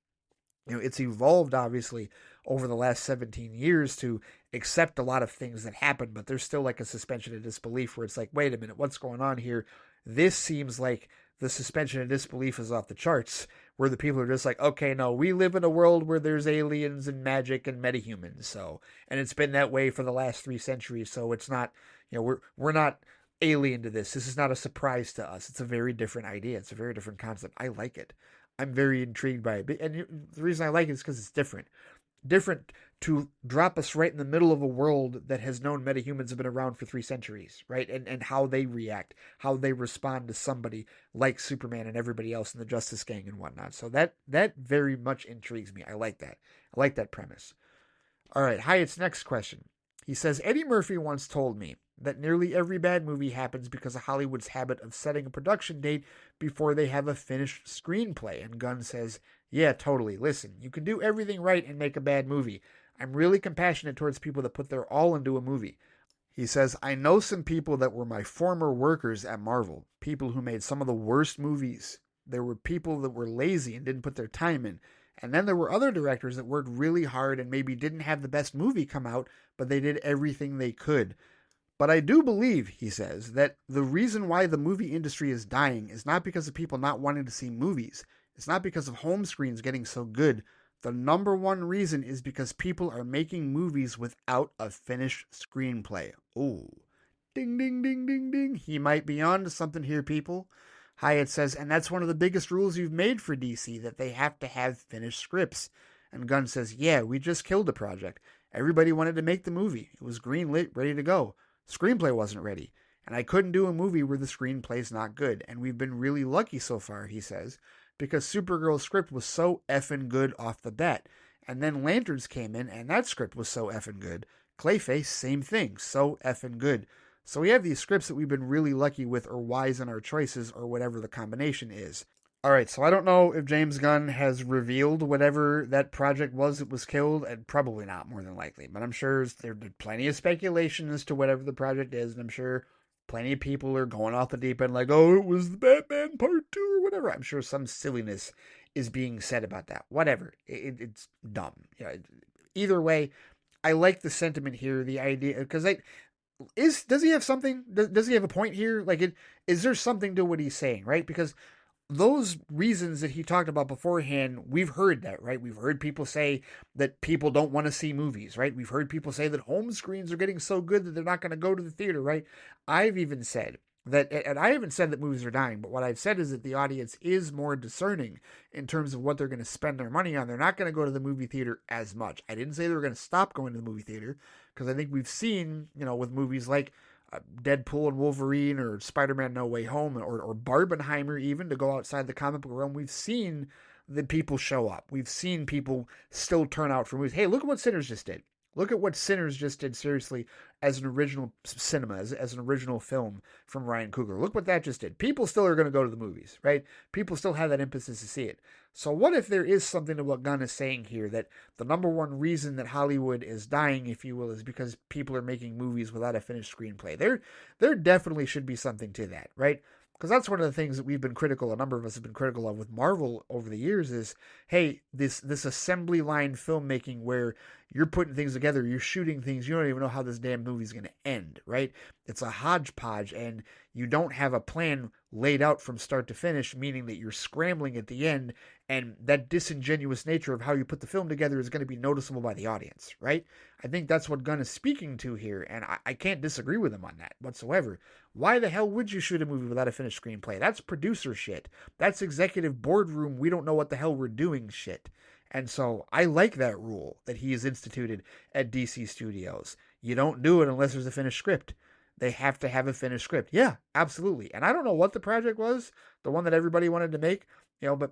it's evolved obviously over the last 17 years to accept a lot of things that happen, but there's still like a suspension of disbelief where it's like, wait a minute, what's going on here? This seems like the suspension of disbelief is off the charts, where the people are just like, okay, no, we live in a world where there's aliens and magic and metahumans, so, and it's been that way for the last 3 centuries, so it's not, we're not alien to this. This is not a surprise to us. It's a very different idea. It's a very different concept. I like it. I'm very intrigued by it. And the reason I like it is because it's different. Different to drop us right in the middle of a world that has known metahumans have been around for 3 centuries, right? And how they react, how they respond to somebody like Superman and everybody else in the Justice Gang and whatnot. So that very much intrigues me. I like that. I like that premise. All right, Hyatt's next question. He says, Eddie Murphy once told me that nearly every bad movie happens because of Hollywood's habit of setting a production date before they have a finished screenplay. And Gunn says, yeah, totally. Listen, you can do everything right and make a bad movie. I'm really compassionate towards people that put their all into a movie. He says, I know some people that were my former workers at Marvel, people who made some of the worst movies. There were people that were lazy and didn't put their time in. And then there were other directors that worked really hard and maybe didn't have the best movie come out, but they did everything they could. But I do believe, he says, that the reason why the movie industry is dying is not because of people not wanting to see movies. It's not because of home screens getting so good. The number one reason is because people are making movies without a finished screenplay. Ooh. Ding, ding, ding, ding, ding. He might be on to something here, people. Hyatt says, and that's one of the biggest rules you've made for DC, that they have to have finished scripts. And Gunn says, yeah, we just killed the project. Everybody wanted to make the movie. It was greenlit, ready to go. Screenplay wasn't ready. And I couldn't do a movie where the screenplay's not good. And we've been really lucky so far, he says, because Supergirl's script was so effing good off the bat. And then Lanterns came in, and that script was so effing good. Clayface, same thing, so effing good. So we have these scripts that we've been really lucky with, or wise in our choices, or whatever the combination is. All right, so I don't know if James Gunn has revealed whatever that project was that was killed, and probably not, more than likely. But I'm sure there's plenty of speculation as to whatever the project is, and I'm sure plenty of people are going off the deep end like, oh, it was the Batman Part 2 or whatever. I'm sure some silliness is being said about that. Whatever. It's dumb. Either way, I like the sentiment here, the idea, because does he have something? Does he have a point here? Is there something to what he's saying, right? Because those reasons that he talked about beforehand, we've heard that, right? We've heard people say that people don't want to see movies, right? We've heard people say that home screens are getting so good that they're not going to go to the theater, right? I've even said that, and I haven't said that movies are dying, but what I've said is that the audience is more discerning in terms of what they're going to spend their money on. They're not going to go to the movie theater as much. I didn't say they were going to stop going to the movie theater, because I think we've seen, with movies like Deadpool and Wolverine, or Spider-Man No Way Home, or Barbenheimer, even, to go outside the comic book realm, we've seen the people show up. We've seen people still turn out for movies. Hey, look at what Sinners just did. Look at what Sinners just did, seriously, as an original cinema, as an original film from Ryan Coogler. Look what that just did. People still are going to go to the movies, right? People still have that impetus to see it. So what if there is something to what Gunn is saying here, that the number one reason that Hollywood is dying, if you will, is because people are making movies without a finished screenplay? There definitely should be something to that, right? Because that's one of the things that we've been critical, a number of us have been critical of with Marvel over the years, is, hey, this assembly line filmmaking where you're putting things together, you're shooting things, you don't even know how this damn movie's going to end, right? It's a hodgepodge, and you don't have a plan laid out from start to finish, meaning that you're scrambling at the end, and that disingenuous nature of how you put the film together is going to be noticeable by the audience, right? I think that's what Gunn is speaking to here, and I can't disagree with him on that whatsoever. Why the hell would you shoot a movie without a finished screenplay? That's producer shit. That's executive boardroom, we don't know what the hell we're doing shit. And so I like that rule that he has instituted at DC Studios. You don't do it unless there's a finished script. They have to have a finished script. Yeah, absolutely. And I don't know what the project was, the one that everybody wanted to make, but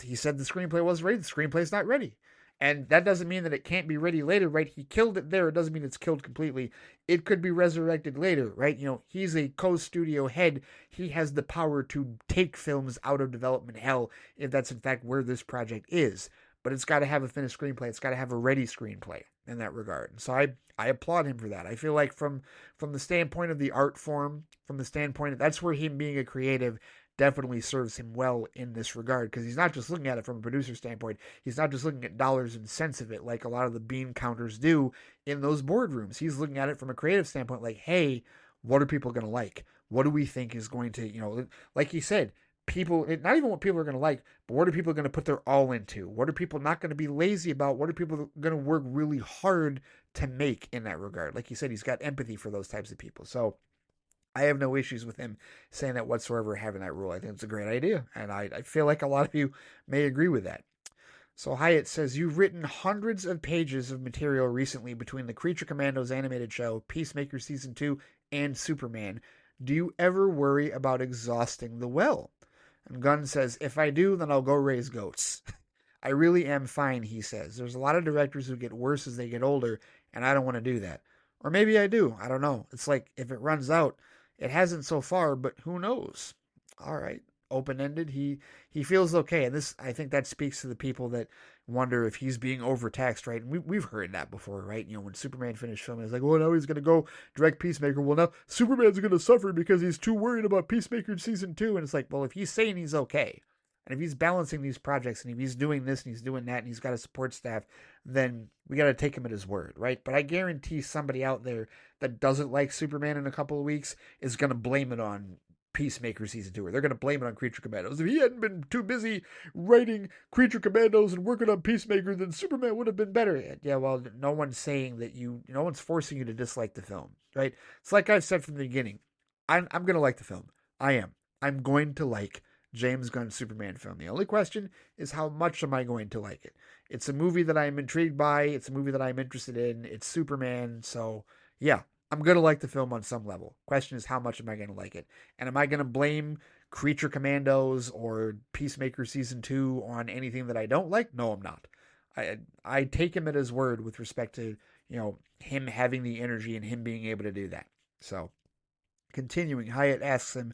he said the screenplay was ready. The screenplay's not ready. And that doesn't mean that it can't be ready later, right? He killed it there. It doesn't mean it's killed completely. It could be resurrected later, right? He's a co-studio head. He has the power to take films out of development hell if that's in fact where this project is. But it's got to have a finished screenplay. It's got to have a ready screenplay in that regard. So I applaud him for that. I feel like from the standpoint of the art form, from the standpoint of that's where him being a creative definitely serves him well in this regard, because he's not just looking at it from a producer standpoint. He's not just looking at dollars and cents of it like a lot of the bean counters do in those boardrooms. He's looking at it from a creative standpoint, like, hey, what are people going to like? What do we think is going to, like he said, people, not even what people are going to like, but what are people going to put their all into? What are people not going to be lazy about? What are people going to work really hard to make in that regard? Like you said, he's got empathy for those types of people. So I have no issues with him saying that whatsoever, having that rule. I think it's a great idea, and I feel like a lot of you may agree with that. So Hyatt says, you've written hundreds of pages of material recently between the Creature Commandos animated show, Peacemaker Season 2, and Superman. Do you ever worry about exhausting the well? And Gunn says, if I do, then I'll go raise goats. I really am fine, he says. There's a lot of directors who get worse as they get older, and I don't want to do that. Or maybe I do. I don't know. It's like, if it runs out, it hasn't so far, but who knows? All right. Open-ended. He feels okay. And this, I think that speaks to the people that wonder if he's being overtaxed, right? And we've heard that before, right? When Superman finished filming, it's like, well, now he's going to go direct Peacemaker. Well, now Superman's going to suffer because he's too worried about Peacemaker Season 2. And it's like, well, if he's saying he's okay, and if he's balancing these projects, and if he's doing this and he's doing that, and he's got a support staff, then we got to take him at his word, right? But I guarantee somebody out there that doesn't like Superman in a couple of weeks is going to blame it on Peacemaker Season 2, or they're going to blame it on Creature Commandos. If he hadn't been too busy writing Creature Commandos and working on Peacemaker, then Superman would have been better. Yeah, well, no one's saying that no one's forcing you to dislike the film, right? It's like I said from the beginning, I'm going to like the film. I am. I'm going to like James Gunn's Superman film. The only question is, how much am I going to like it? It's a movie that I'm intrigued by. It's a movie that I'm interested in. It's Superman. So yeah, I'm going to like the film on some level. Question is, how much am I going to like it? And am I going to blame Creature Commandos or Peacemaker Season 2 on anything that I don't like? No, I'm not. I take him at his word with respect to, him having the energy and him being able to do that. So continuing, Hyatt asks him,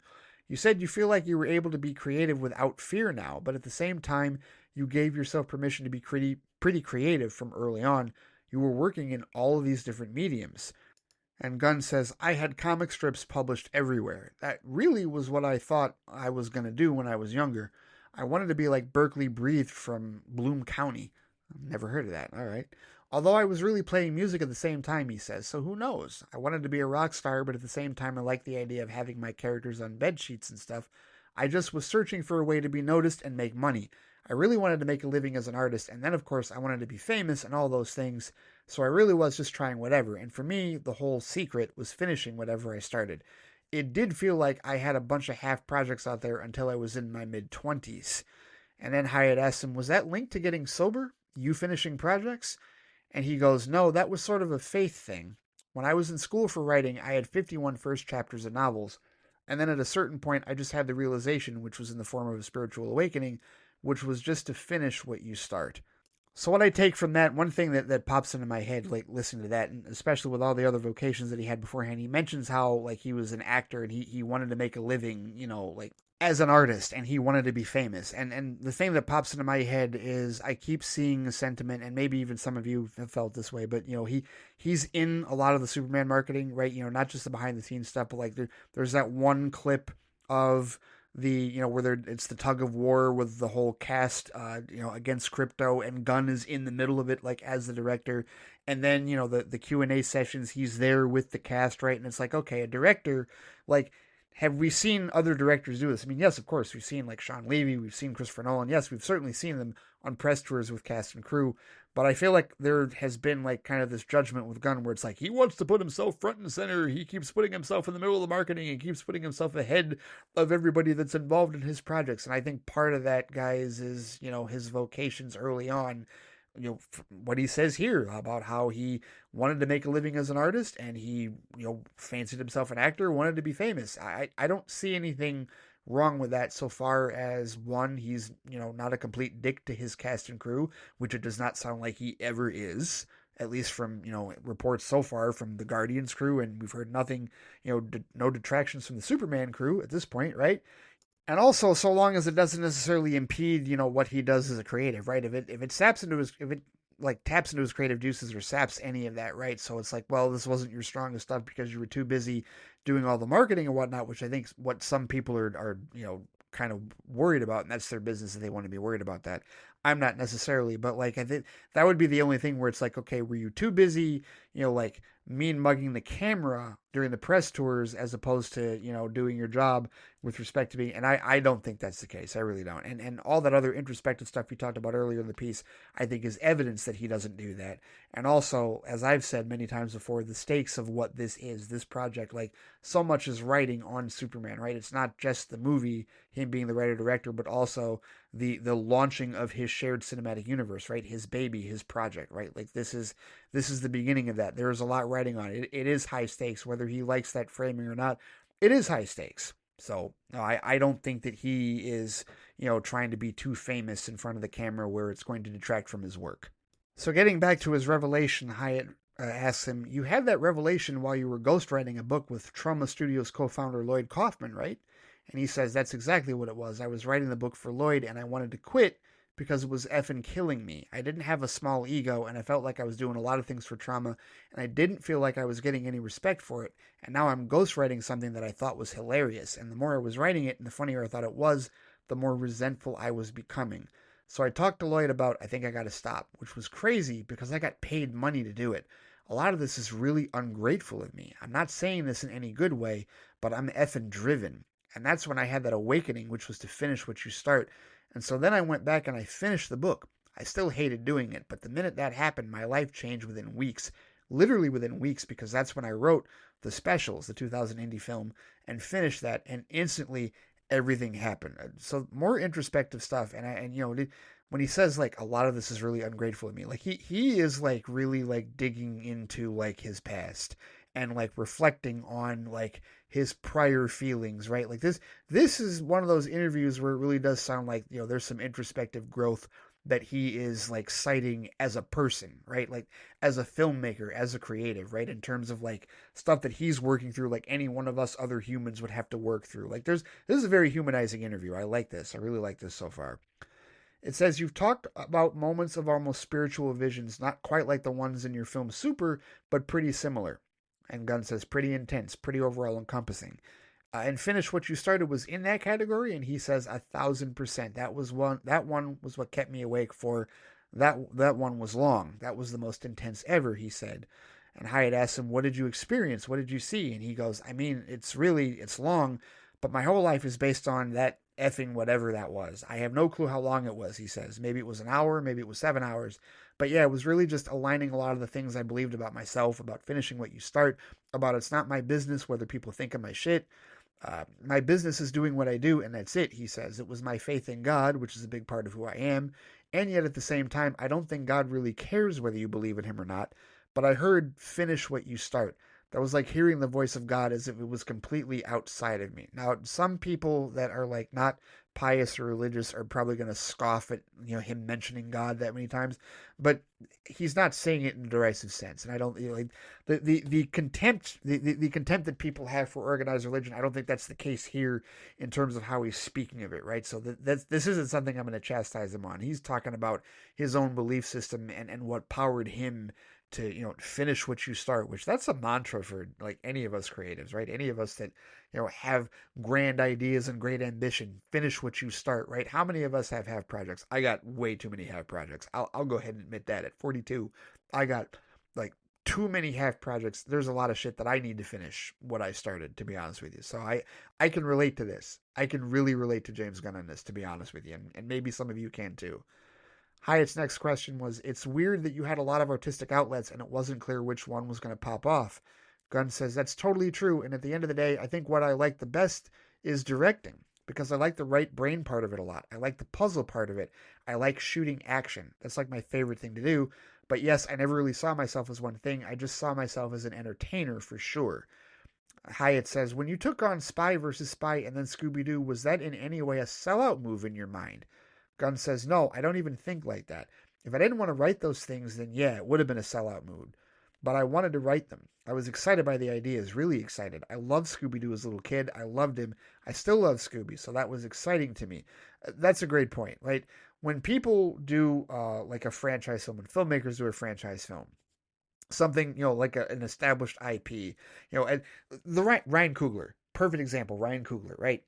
you said you feel like you were able to be creative without fear now, but at the same time, you gave yourself permission to be pretty creative from early on. You were working in all of these different mediums. And Gunn says, I had comic strips published everywhere. That really was what I thought I was going to do when I was younger. I wanted to be like Berkeley Breathed from Bloom County. I've never heard of that. All right. Although I was really playing music at the same time, he says, so who knows? I wanted to be a rock star, but at the same time, I liked the idea of having my characters on bed sheets and stuff. I just was searching for a way to be noticed and make money. I really wanted to make a living as an artist, and then, of course, I wanted to be famous and all those things, so I really was just trying whatever, and for me, the whole secret was finishing whatever I started. It did feel like I had a bunch of half projects out there until I was in my mid-20s. And then Hyatt asked him, was that linked to getting sober? You finishing projects? And he goes, no, that was sort of a faith thing. When I was in school for writing, I had 51 first chapters of novels, and then at a certain point, I just had the realization, which was in the form of a spiritual awakening, which was just to finish what you start. So what I take from that, one thing that pops into my head, like listening to that, and especially with all the other vocations that he had beforehand, he mentions how like he was an actor and he wanted to make a living, like as an artist, and he wanted to be famous. And the thing that pops into my head is I keep seeing a sentiment, and maybe even some of you have felt this way, but he's in a lot of the Superman marketing, right? Not just the behind the scenes stuff, but like there's that one clip of where it's the tug of war with the whole cast, against Crypto, and Gunn is in the middle of it, like as the director. And then, the Q&A sessions, he's there with the cast, right? And it's like, okay, a director, like, have we seen other directors do this? I mean, yes, of course, we've seen like Sean Levy, we've seen Christopher Nolan. Yes, we've certainly seen them on press tours with cast and crew. But I feel like there has been like kind of this judgment with Gunn where it's like he wants to put himself front and center. He keeps putting himself in the middle of the marketing and keeps putting himself ahead of everybody that's involved in his projects. And I think part of that, guys, is, his vocations early on. What he says here about how he wanted to make a living as an artist and he, fancied himself an actor, wanted to be famous. I don't see anything wrong with that so far as, one, he's, not a complete dick to his cast and crew, which it does not sound like he ever is, at least from, reports so far from the Guardians crew, and we've heard nothing, no detractions from the Superman crew at this point, right? And also, so long as it doesn't necessarily impede, what he does as a creative, right? If it saps into his, if it like taps into his creative juices or saps any of that, right? So it's like, well, this wasn't your strongest stuff because you were too busy doing all the marketing and whatnot, which I think is what some people are kind of worried about, and that's their business if they want to be worried about that. I'm not necessarily, but like I think that would be the only thing where it's like, okay, were you too busy, like mean mugging the camera during the press tours as opposed to, doing your job with respect to being, and I don't think that's the case. I really don't. And all that other introspective stuff you talked about earlier in the piece, I think is evidence that he doesn't do that. And also, as I've said many times before, the stakes of what this is, this project, like so much is writing on Superman, right? It's not just the movie, him being the writer director, but also the launching of his shared cinematic universe, right? His baby, his project, right? Like this is the beginning of that. There is a lot writing on it. It is high stakes, whether he likes that framing or not. It is high stakes. So no, I don't think that he is, trying to be too famous in front of the camera where it's going to detract from his work. So getting back to his revelation, Hyatt asks him, "You had that revelation while you were ghostwriting a book with Trauma Studios co-founder Lloyd Kaufman, right?" And he says, "That's exactly what it was. I was writing the book for Lloyd and I wanted to quit because it was effing killing me. I didn't have a small ego and I felt like I was doing a lot of things for Trauma and I didn't feel like I was getting any respect for it. And now I'm ghostwriting something that I thought was hilarious. And the more I was writing it and the funnier I thought it was, the more resentful I was becoming. So I talked to Lloyd about, I think I got to stop, which was crazy because I got paid money to do it. A lot of this is really ungrateful of me. I'm not saying this in any good way, but I'm effing driven. And that's when I had that awakening, which was to finish what you start. And so then I went back and I finished the book. I still hated doing it, but the minute that happened, my life changed within weeks, literally within weeks, because that's when I wrote The Specials, the 2000 indie film, and finished that, and instantly everything happened. So more introspective stuff, when he says like a lot of this is really ungrateful of me, like he is like really like digging into like his past and like reflecting on like his prior feelings, right? Like this is one of those interviews where it really does sound like, there's some introspective growth that he is like citing as a person, right? Like as a filmmaker, as a creative, right? In terms of like stuff that he's working through, like any one of us other humans would have to work through. Like this is a very humanizing interview. I like this. I really like this so far. It says, "You've talked about moments of almost spiritual visions, not quite like the ones in your film Super, but pretty similar." And Gunn says, "Pretty intense, pretty overall encompassing." And Finish What You Started was in that category, and he says 1,000%. That one was what kept me awake for that one was long. That was the most intense ever, he said. And Hyatt asks him, "What did you experience? What did you see?" And he goes, "I mean, it's long, but my whole life is based on that effing whatever that was. I have no clue how long it was," he says. "Maybe it was an hour, maybe it was 7 hours. But yeah, it was really just aligning a lot of the things I believed about myself, about finishing what you start, about it's not my business whether people think of my shit. My business is doing what I do, and that's it," he says. "It was my faith in God, which is a big part of who I am. And yet at the same time, I don't think God really cares whether you believe in him or not. But I heard finish what you start. That was like hearing the voice of God as if it was completely outside of me." Now, some people that are like not pious or religious are probably going to scoff at him mentioning God that many times, but he's not saying it in a derisive sense. And I don't like the contempt the contempt that people have for organized religion. I don't think that's the case here in terms of how he's speaking of it, right? So this isn't something I'm going to chastise him on. He's talking about his own belief system and what powered him finish what you start, which that's a mantra for like any of us creatives, right? Any of us that, have grand ideas and great ambition, finish what you start, right? How many of us have projects? I got way too many have projects. I'll go ahead and admit that at 42, I got like too many half projects. There's a lot of shit that I need to finish what I started, to be honest with you. So I can relate to this. I can really relate to James Gunn on this, to be honest with you. And maybe some of you can too. Hyatt's next question was, it's weird that you had a lot of artistic outlets and it wasn't clear which one was going to pop off. Gunn says, that's totally true. And at the end of the day, I think what I like the best is directing because I like the right brain part of it a lot. I like the puzzle part of it. I like shooting action. That's like my favorite thing to do. But yes, I never really saw myself as one thing. I just saw myself as an entertainer for sure. Hyatt says, when you took on Spy versus Spy and then Scooby-Doo, was that in any way a sellout move in your mind? Gunn says, no, I don't even think like that. If I didn't want to write those things, then yeah, it would have been a sellout mood. But I wanted to write them. I was excited by the ideas, really excited. I loved Scooby-Doo as a little kid. I loved him. I still love Scooby, so that was exciting to me. That's a great point, right? When people do like a franchise film, when filmmakers do a franchise film, something, like an established IP, and Ryan Coogler, perfect example, Ryan Coogler, right?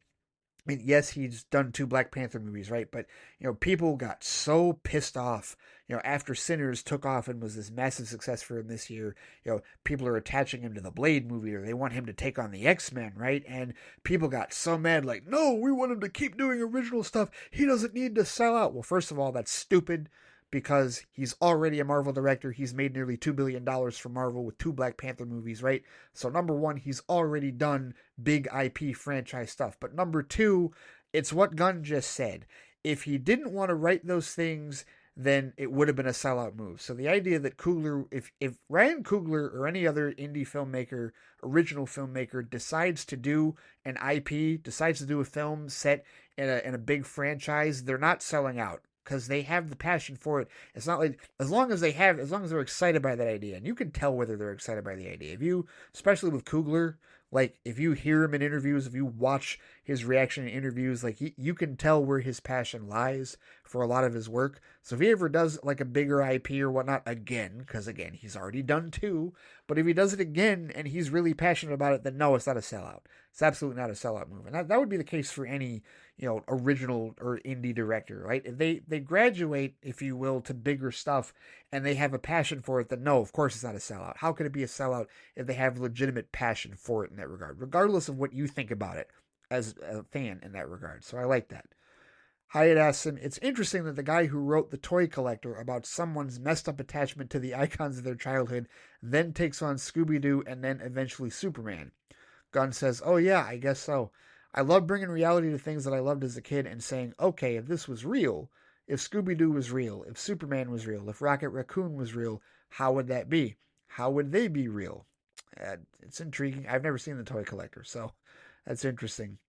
I mean, yes, he's done 2 Black Panther movies, right? But, people got so pissed off, after Sinners took off and was this massive success for him this year. People are attaching him to the Blade movie or they want him to take on the X-Men, right? And people got so mad, like, no, we want him to keep doing original stuff. He doesn't need to sell out. Well, first of all, that's stupid because he's already a Marvel director. He's made nearly $2 billion for Marvel with 2 Black Panther movies, right? So number one, he's already done big IP franchise stuff. But number two, it's what Gunn just said. If he didn't want to write those things, then it would have been a sellout move. So the idea that Coogler, if Ryan Coogler or any other indie filmmaker, original filmmaker decides to do an IP, decides to do a film set in a big franchise, they're not selling out because they have the passion for it. It's not like, as long as they're excited by that idea, and you can tell whether they're excited by the idea. If you, especially with Coogler, like if you hear him in interviews, if you watch his reaction in interviews, like you can tell where his passion lies for a lot of his work. So if he ever does like a bigger IP or whatnot again, because again, he's already done 2, but if he does it again and he's really passionate about it, then no, it's not a sellout. It's absolutely not a sellout move. And that would be the case for any, original or indie director, right? If they graduate, if you will, to bigger stuff and they have a passion for it, then no, of course it's not a sellout. How could it be a sellout if they have legitimate passion for it in that regard, regardless of what you think about it as a fan in that regard? So I like that. Hyatt asks him, it's interesting that the guy who wrote The Toy Collector about someone's messed up attachment to the icons of their childhood then takes on Scooby-Doo and then eventually Superman. Gunn says, oh yeah, I guess so. I love bringing reality to things that I loved as a kid and saying, okay, if this was real, if Scooby-Doo was real, if Superman was real, if Rocket Raccoon was real, how would that be? How would they be real? It's intriguing. I've never seen The Toy Collector, so that's interesting.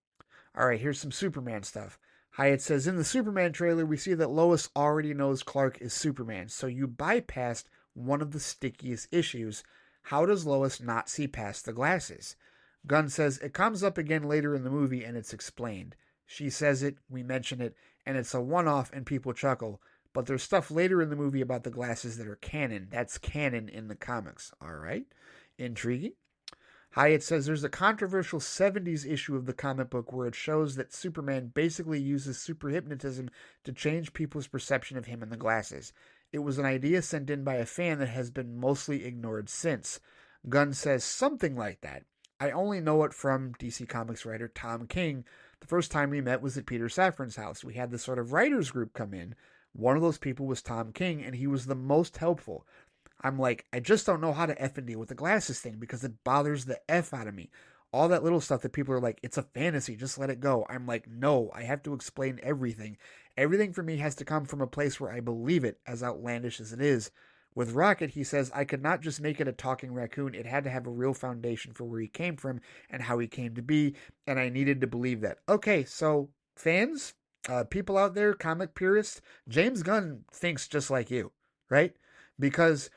All right, here's some Superman stuff. Hyatt says, in the Superman trailer, we see that Lois already knows Clark is Superman, so you bypassed one of the stickiest issues. How does Lois not see past the glasses? Gunn says, it comes up again later in the movie and it's explained. She says it, we mention it, and it's a one-off and people chuckle. But there's stuff later in the movie about the glasses that are canon. That's canon in the comics. All right. Intriguing. Hyatt says there's a controversial 70s issue of the comic book where it shows that Superman basically uses super hypnotism to change people's perception of him and the glasses. It was an idea sent in by a fan that has been mostly ignored since. Gunn says something like that. I only know it from DC Comics writer Tom King. The first time we met was at Peter Safran's house. We had this sort of writers group come in. One of those people was Tom King, and he was the most helpful. I'm like, I just don't know how to F and deal with the glasses thing because it bothers the F out of me. All that little stuff that people are like, it's a fantasy, just let it go. I'm like, no, I have to explain everything. Everything for me has to come from a place where I believe it, as outlandish as it is. With Rocket, he says, I could not just make it a talking raccoon. It had to have a real foundation for where he came from and how he came to be, and I needed to believe that. Okay, so fans, people out there, comic purists, James Gunn thinks just like you, right? Because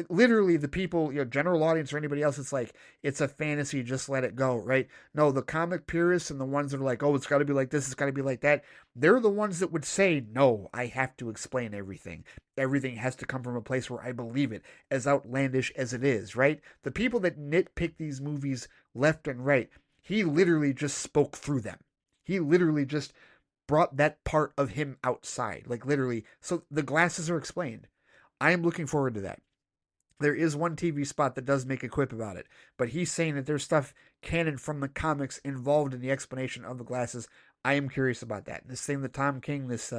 literally the people, general audience or anybody else, it's like, it's a fantasy, just let it go, right? No, the comic purists and the ones that are like, oh, it's got to be like this, it's got to be like that, they're the ones that would say, no, I have to explain everything. Everything has to come from a place where I believe it, as outlandish as it is, right? The people that nitpick these movies left and right, he literally just spoke through them. He literally just brought that part of him outside, like literally. So the glasses are explained. I am looking forward to that. There is one TV spot that does make a quip about it, but he's saying that there's stuff canon from the comics involved in the explanation of the glasses. I am curious about that. This thing that Tom King, this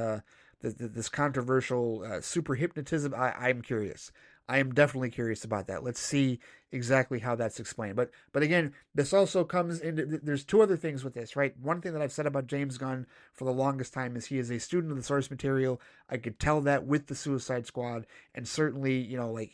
controversial super hypnotism, I'm curious. I am definitely curious about that. Let's see exactly how that's explained. But again, this also comes into, there's two other things with this, right? One thing that I've said about James Gunn for the longest time is he is a student of the source material. I could tell that with the Suicide Squad, and certainly, like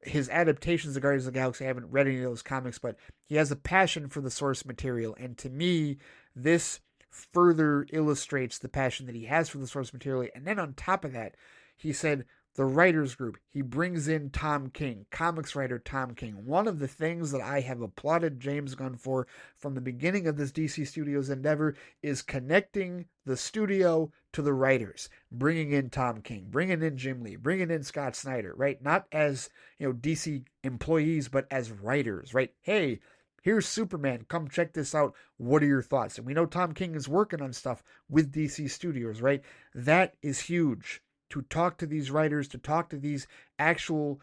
his adaptations of Guardians of the Galaxy, I haven't read any of those comics, but he has a passion for the source material. And to me, this further illustrates the passion that he has for the source material. And then on top of that, he said the writers group, he brings in Tom King, comics writer Tom King. One of the things that I have applauded James Gunn for from the beginning of this DC Studios endeavor is connecting the studio to the writers, bringing in Tom King, bringing in Jim Lee, bringing in Scott Snyder, right? Not as, DC employees, but as writers, right? Hey, here's Superman. Come check this out. What are your thoughts? And we know Tom King is working on stuff with DC Studios, right? That is huge. To talk to these writers, to talk to these actual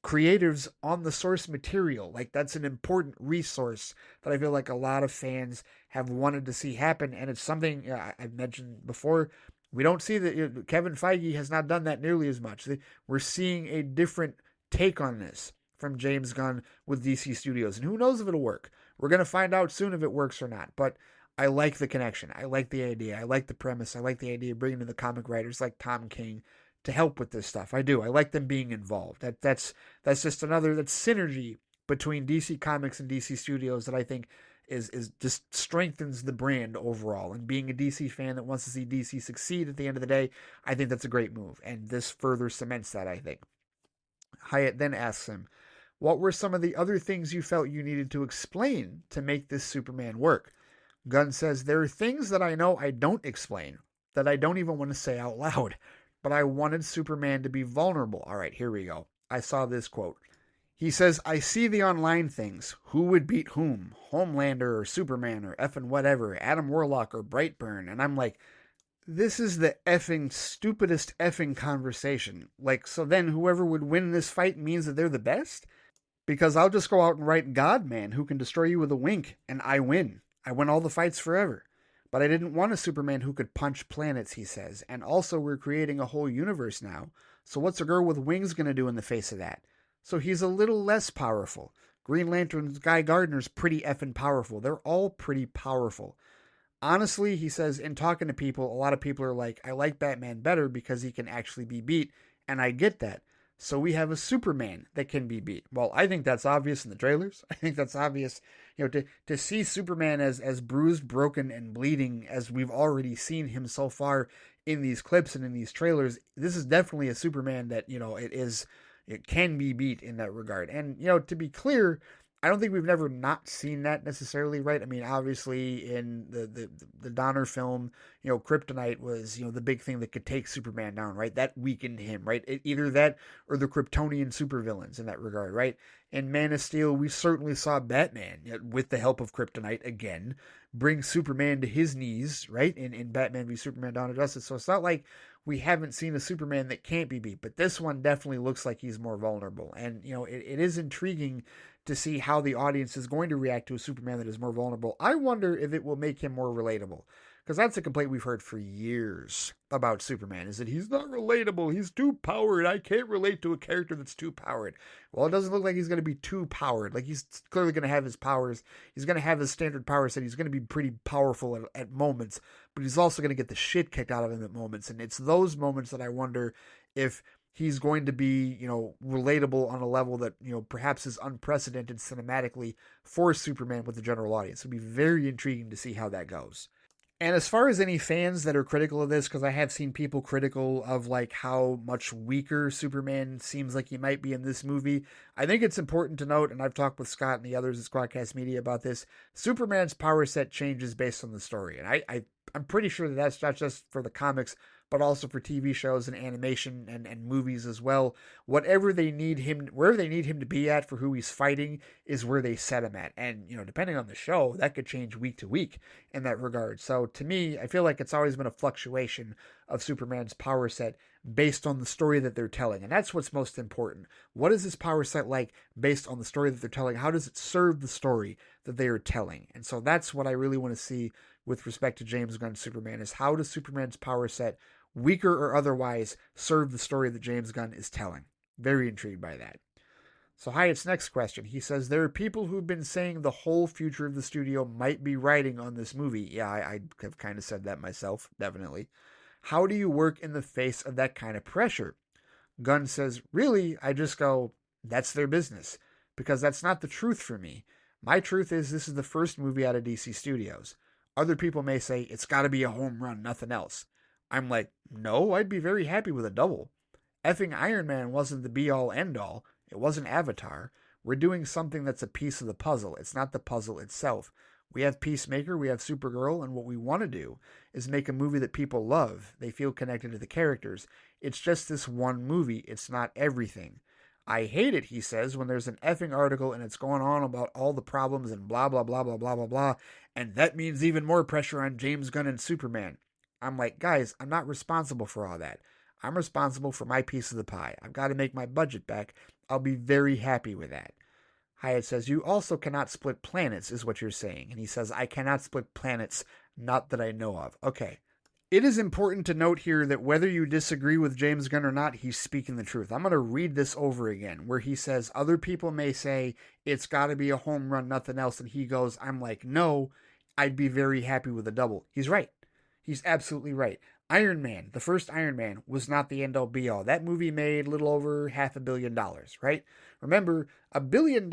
creatives on the source material. Like, that's an important resource that I feel like a lot of fans have wanted to see happen. And it's something I've mentioned before. We don't see that Kevin Feige has not done that nearly as much. We're seeing a different take on this from James Gunn with DC Studios. And who knows if it'll work. We're going to find out soon if it works or not. But I like the connection. I like the idea. I like the premise. I like the idea of bringing in the comic writers like Tom King to help with this stuff. I do. I like them being involved. That's just that's synergy between DC Comics and DC Studios that I think is just strengthens the brand overall. And being a DC fan that wants to see DC succeed at the end of the day, I think that's a great move. And this further cements that, I think. Hyatt then asks him, what were some of the other things you felt you needed to explain to make this Superman work? Gunn says, there are things that I know I don't explain, that I don't even want to say out loud, but I wanted Superman to be vulnerable. All right, here we go. I saw this quote. He says, I see the online things. Who would beat whom? Homelander or Superman or effing whatever, Adam Warlock or Brightburn. And I'm like, this is the effing stupidest effing conversation. Like, so then whoever would win this fight means that they're the best? Because I'll just go out and write God-Man who can destroy you with a wink, and I win. I win all the fights forever. But I didn't want a Superman who could punch planets, he says. And also, we're creating a whole universe now. So what's a girl with wings going to do in the face of that? So he's a little less powerful. Green Lantern's Guy Gardner's pretty effing powerful. They're all pretty powerful. Honestly, he says, in talking to people, a lot of people are like, I like Batman better because he can actually be beat. And I get that. So we have a Superman that can be beat. Well, I think that's obvious in the trailers. I think that's obvious, to see Superman as bruised, broken, and bleeding as we've already seen him so far in these clips and in these trailers. This is definitely a Superman that, it can be beat in that regard. And, to be clear, I don't think we've never not seen that necessarily, right? I mean, obviously in the Donner film, Kryptonite was, the big thing that could take Superman down, right? That weakened him, right? Either that or the Kryptonian supervillains in that regard, right? In Man of Steel, we certainly saw Batman, with the help of Kryptonite again, bring Superman to his knees, right? In Batman v Superman Dawn of Justice. So it's not like we haven't seen a Superman that can't be beat, but this one definitely looks like he's more vulnerable. And, it is intriguing to see how the audience is going to react to a Superman that is more vulnerable. I wonder if it will make him more relatable. Because that's a complaint we've heard for years about Superman, is that he's not relatable. He's too powered. I can't relate to a character that's too powered. Well, it doesn't look like he's going to be too powered. Like, he's clearly going to have his powers. He's going to have his standard power set. He's going to be pretty powerful at moments. But he's also going to get the shit kicked out of him at moments. And it's those moments that I wonder if he's going to be, relatable on a level that, perhaps is unprecedented cinematically for Superman with the general audience. It'll be very intriguing to see how that goes. And as far as any fans that are critical of this, because I have seen people critical of like how much weaker Superman seems like he might be in this movie, I think it's important to note, and I've talked with Scott and the others at Squadcast Media about this. Superman's power set changes based on the story, and I'm pretty sure that that's not just for the comics, but also for TV shows and animation and movies as well. Whatever they need him, wherever they need him to be at for who he's fighting is where they set him at. And, depending on the show, that could change week to week in that regard. So to me, I feel like it's always been a fluctuation of Superman's power set based on the story that they're telling. And that's what's most important. What is his power set like based on the story that they're telling? How does it serve the story that they are telling? And so that's what I really want to see with respect to James Gunn's Superman, is how does Superman's power set, weaker or otherwise, serve the story that James Gunn is telling? Very intrigued by that. So Hyatt's next question, he says, there are people who've been saying the whole future of the studio might be riding on this movie. Yeah, I have kind of said that myself, definitely. How do you work in the face of that kind of pressure? Gunn says, really, I just go, that's their business. Because that's not the truth for me. My truth is this is the first movie out of DC Studios. Other people may say, it's got to be a home run, nothing else. I'm like, no, I'd be very happy with a double. Effing Iron Man wasn't the be-all, end-all. It wasn't Avatar. We're doing something that's a piece of the puzzle. It's not the puzzle itself. We have Peacemaker, we have Supergirl, and what we want to do is make a movie that people love. They feel connected to the characters. It's just this one movie. It's not everything. I hate it, he says, when there's an effing article and it's going on about all the problems and blah, blah, blah, blah, blah, blah, blah. And that means even more pressure on James Gunn and Superman. I'm like, guys, I'm not responsible for all that. I'm responsible for my piece of the pie. I've got to make my budget back. I'll be very happy with that. Hyatt says, you also cannot split planets, is what you're saying. And he says, I cannot split planets, not that I know of. Okay. It is important to note here that whether you disagree with James Gunn or not, he's speaking the truth. I'm going to read this over again, where he says, other people may say, it's got to be a home run, nothing else. And he goes, I'm like, no, I'd be very happy with a double. He's right. He's absolutely right. Iron Man, the first Iron Man, was not the end all be all. That movie made a little over $500 million, right? Remember, $1 billion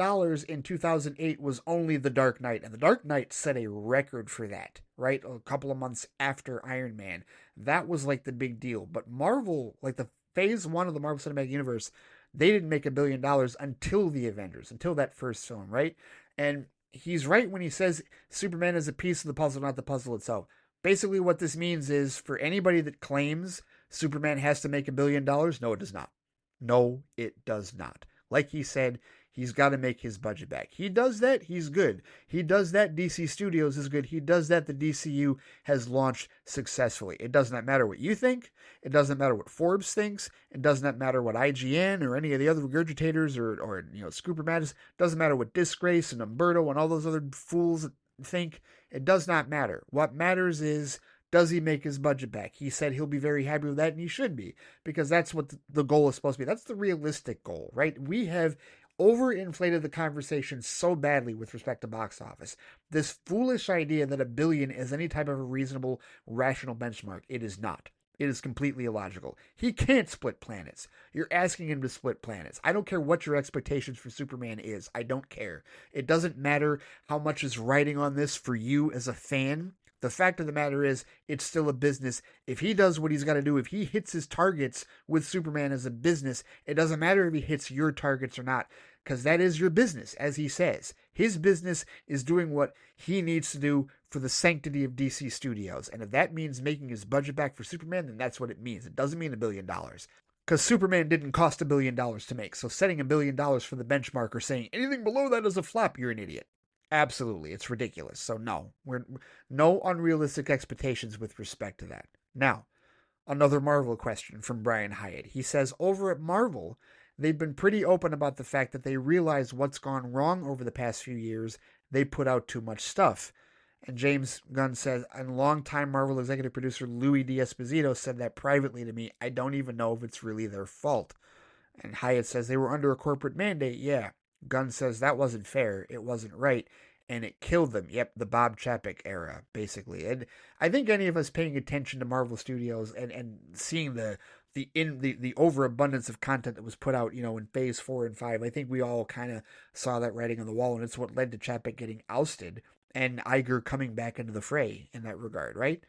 in 2008 was only The Dark Knight, and The Dark Knight set a record for that, right? A couple of months after Iron Man. That was like the big deal. But Marvel, like the phase one of the Marvel Cinematic Universe, they didn't make $1 billion until the Avengers, until that first film, right? And he's right when he says Superman is a piece of the puzzle, not the puzzle itself. Basically, what this means is for anybody that claims Superman has to make $1 billion, no, it does not. No, it does not. Like he said, he's got to make his budget back. He does that, he's good. He does that, DC Studios is good. He does that, the DCU has launched successfully. It does not matter what you think. It doesn't matter what Forbes thinks. It does not matter what IGN or any of the other regurgitators or Scooper Madness. It doesn't matter what Disgrace and Umberto and all those other fools think. It does not matter. What matters is, does he make his budget back? He said he'll be very happy with that, and he should be, because that's what the goal is supposed to be. That's the realistic goal, right? We have overinflated the conversation so badly with respect to box office. This foolish idea that $1 billion is any type of a reasonable, rational benchmark. It is not. It is completely illogical. He can't split planets. You're asking him to split planets. I don't care what your expectations for Superman is. I don't care. It doesn't matter how much is writing on this for you as a fan. The fact of the matter is, it's still a business. If he does what he's got to do, if he hits his targets with Superman as a business, it doesn't matter if he hits your targets or not, because that is your business, as he says. His business is doing what he needs to do for the sanctity of DC Studios. And if that means making his budget back for Superman, then that's what it means. It doesn't mean $1 billion. Because Superman didn't cost $1 billion to make. So setting $1 billion for the benchmark or saying anything below that is a flop, you're an idiot. Absolutely. It's ridiculous. So no, we're no unrealistic expectations with respect to that. Now, another Marvel question from Brian Hyatt. He says, over at Marvel, they've been pretty open about the fact that they realize what's gone wrong over the past few years. They put out too much stuff. And James Gunn says, and longtime Marvel executive producer Louis D'Esposito said that privately to me. I don't even know if it's really their fault. And Hyatt says they were under a corporate mandate. Yeah. Gunn says that wasn't fair. It wasn't right. And it killed them. Yep, the Bob Chapek era, basically. And I think any of us paying attention to Marvel Studios and seeing the overabundance of content that was put out, in phase 4 and 5, I think we all kind of saw that writing on the wall, and it's what led to Chapek getting ousted and Iger coming back into the fray in that regard, right?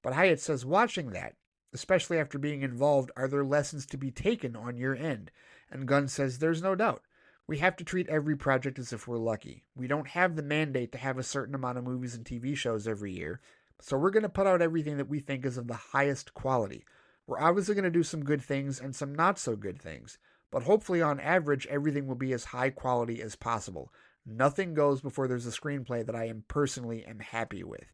But Hyatt says, watching that, especially after being involved, are there lessons to be taken on your end? And Gunn says, there's no doubt. We have to treat every project as if we're lucky. We don't have the mandate to have a certain amount of movies and TV shows every year, so we're going to put out everything that we think is of the highest quality. We're obviously going to do some good things and some not so good things, but hopefully on average everything will be as high quality as possible. Nothing goes before there's a screenplay that I am personally am happy with.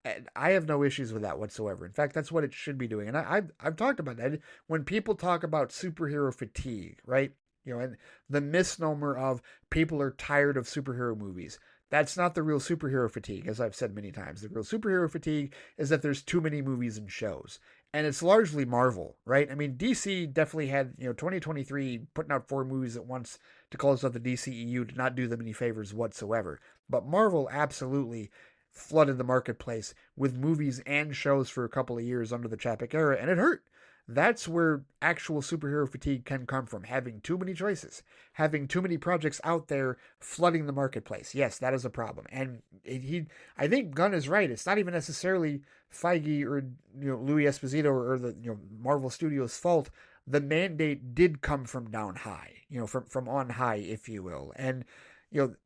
And I have no issues with that whatsoever. In fact, that's what it should be doing. And I've talked about that. When people talk about superhero fatigue, right? And the misnomer of people are tired of superhero movies. That's not the real superhero fatigue, as I've said many times. The real superhero fatigue is that there's too many movies and shows. And it's largely Marvel, right? I mean, DC definitely had, 2023 putting out 4 movies at once to close out the DCEU did not do them any favors whatsoever. But Marvel absolutely flooded the marketplace with movies and shows for a couple of years under the Chapek era, and it hurt. That's where actual superhero fatigue can come from, having too many choices, having too many projects out there flooding the marketplace. Yes, that is a problem. And I think Gunn is right. It's not even necessarily Feige or Louis Esposito or the Marvel Studios' fault. The mandate did come from down high, from on high, if you will. And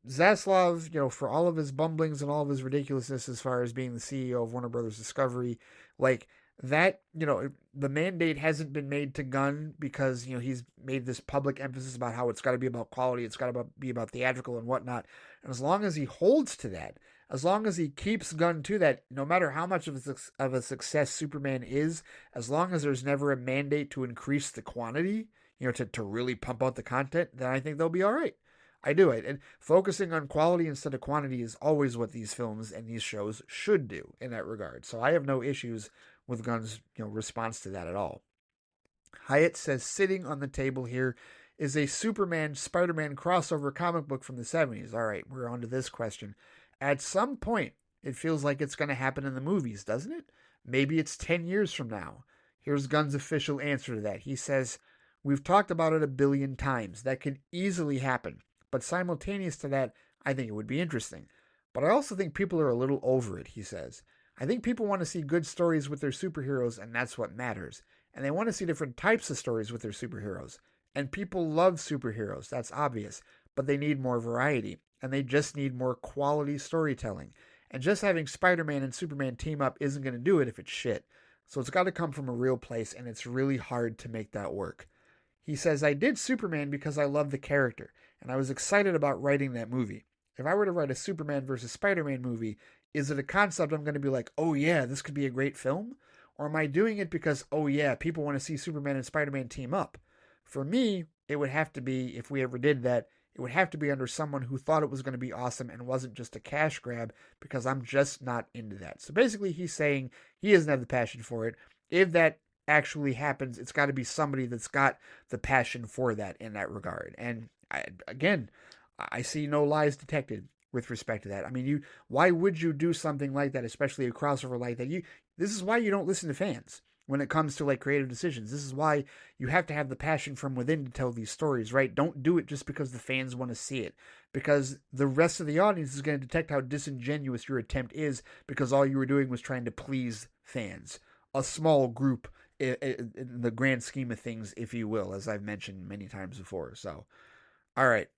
Zaslav, for all of his bumblings and all of his ridiculousness as far as being the CEO of Warner Brothers Discovery, like that, the mandate hasn't been made to Gunn because, he's made this public emphasis about how it's got to be about quality, it's got to be about theatrical and whatnot. And as long as he holds to that, as long as he keeps Gunn to that, no matter how much of a success Superman is, as long as there's never a mandate to increase the quantity, to really pump out the content, then I think they'll be all right. I do it. And focusing on quality instead of quantity is always what these films and these shows should do in that regard. So I have no issues with Gunn's response to that at all. Hyatt says sitting on the table here is a Superman Spider-Man crossover comic book from the 70s. All right, we're on to this question. At some point, it feels like it's going to happen in the movies, doesn't it? Maybe it's 10 years from now. Here's Gunn's official answer to that. He says, we've talked about it a billion times. That could easily happen. But simultaneous to that, I think it would be interesting. But I also think people are a little over it, he says. I think people want to see good stories with their superheroes, and that's what matters. And they want to see different types of stories with their superheroes. And people love superheroes, that's obvious. But they need more variety. And they just need more quality storytelling. And just having Spider-Man and Superman team up isn't going to do it if it's shit. So it's got to come from a real place, and it's really hard to make that work. He says, I did Superman because I love the character, and I was excited about writing that movie. If I were to write a Superman versus Spider-Man movie, is it a concept I'm going to be like, oh yeah, this could be a great film? Or am I doing it because, oh yeah, people want to see Superman and Spider-Man team up? For me, it would have to be, if we ever did that, it would have to be under someone who thought it was going to be awesome and wasn't just a cash grab, because I'm just not into that. So basically, he's saying he doesn't have the passion for it. If that actually happens, it's got to be somebody that's got the passion for that in that regard. And I see no lies detected with respect to that. I mean, why would you do something like that, especially a crossover like that? This is why you don't listen to fans when it comes to like creative decisions. This is why you have to have the passion from within to tell these stories, right? Don't do it just because the fans want to see it, because the rest of the audience is going to detect how disingenuous your attempt is, because all you were doing was trying to please fans, a small group in the grand scheme of things, if you will, as I've mentioned many times before. So, all right,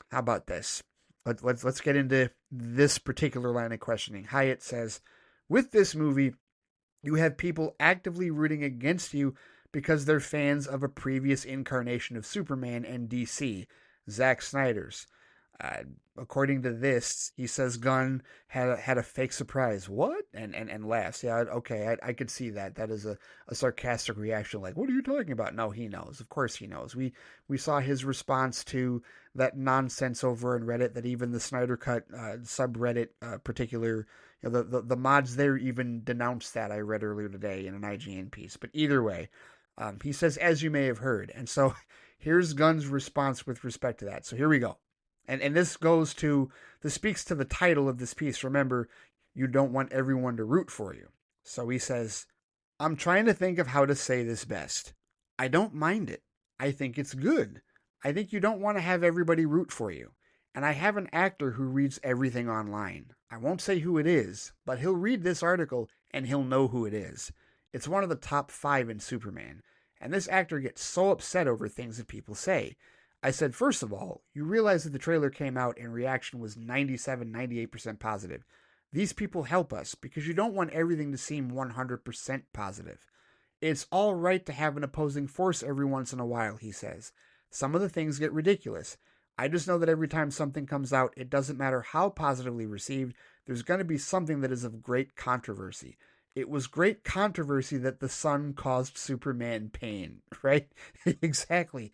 how about this? Let's get into this particular line of questioning. Hyatt says, with this movie, you have people actively rooting against you because they're fans of a previous incarnation of Superman and DC, Zack Snyder's. According to this, he says Gunn had a fake surprise. What? And laughs. Yeah, okay, I could see that. That is a sarcastic reaction. Like, what are you talking about? No, he knows. Of course he knows. We saw his response to that nonsense over on Reddit that even the Snyder Cut subreddit particular, the mods there even denounced that. I read earlier today in an IGN piece. But either way, he says, as you may have heard. And so here's Gunn's response with respect to that. So here we go. And this speaks to the title of this piece. Remember, you don't want everyone to root for you. So he says, I'm trying to think of how to say this best. I don't mind it. I think it's good. I think you don't want to have everybody root for you. And I have an actor who reads everything online. I won't say who it is, but he'll read this article and he'll know who it is. It's one of the top 5 in Superman. And this actor gets so upset over things that people say. I said, first of all, you realize that the trailer came out and reaction was 97, 98% positive. These people help us because you don't want everything to seem 100% positive. It's all right to have an opposing force every once in a while, he says. Some of the things get ridiculous. I just know that every time something comes out, it doesn't matter how positively received, there's going to be something that is of great controversy. It was great controversy that the sun caused Superman pain, right? Exactly.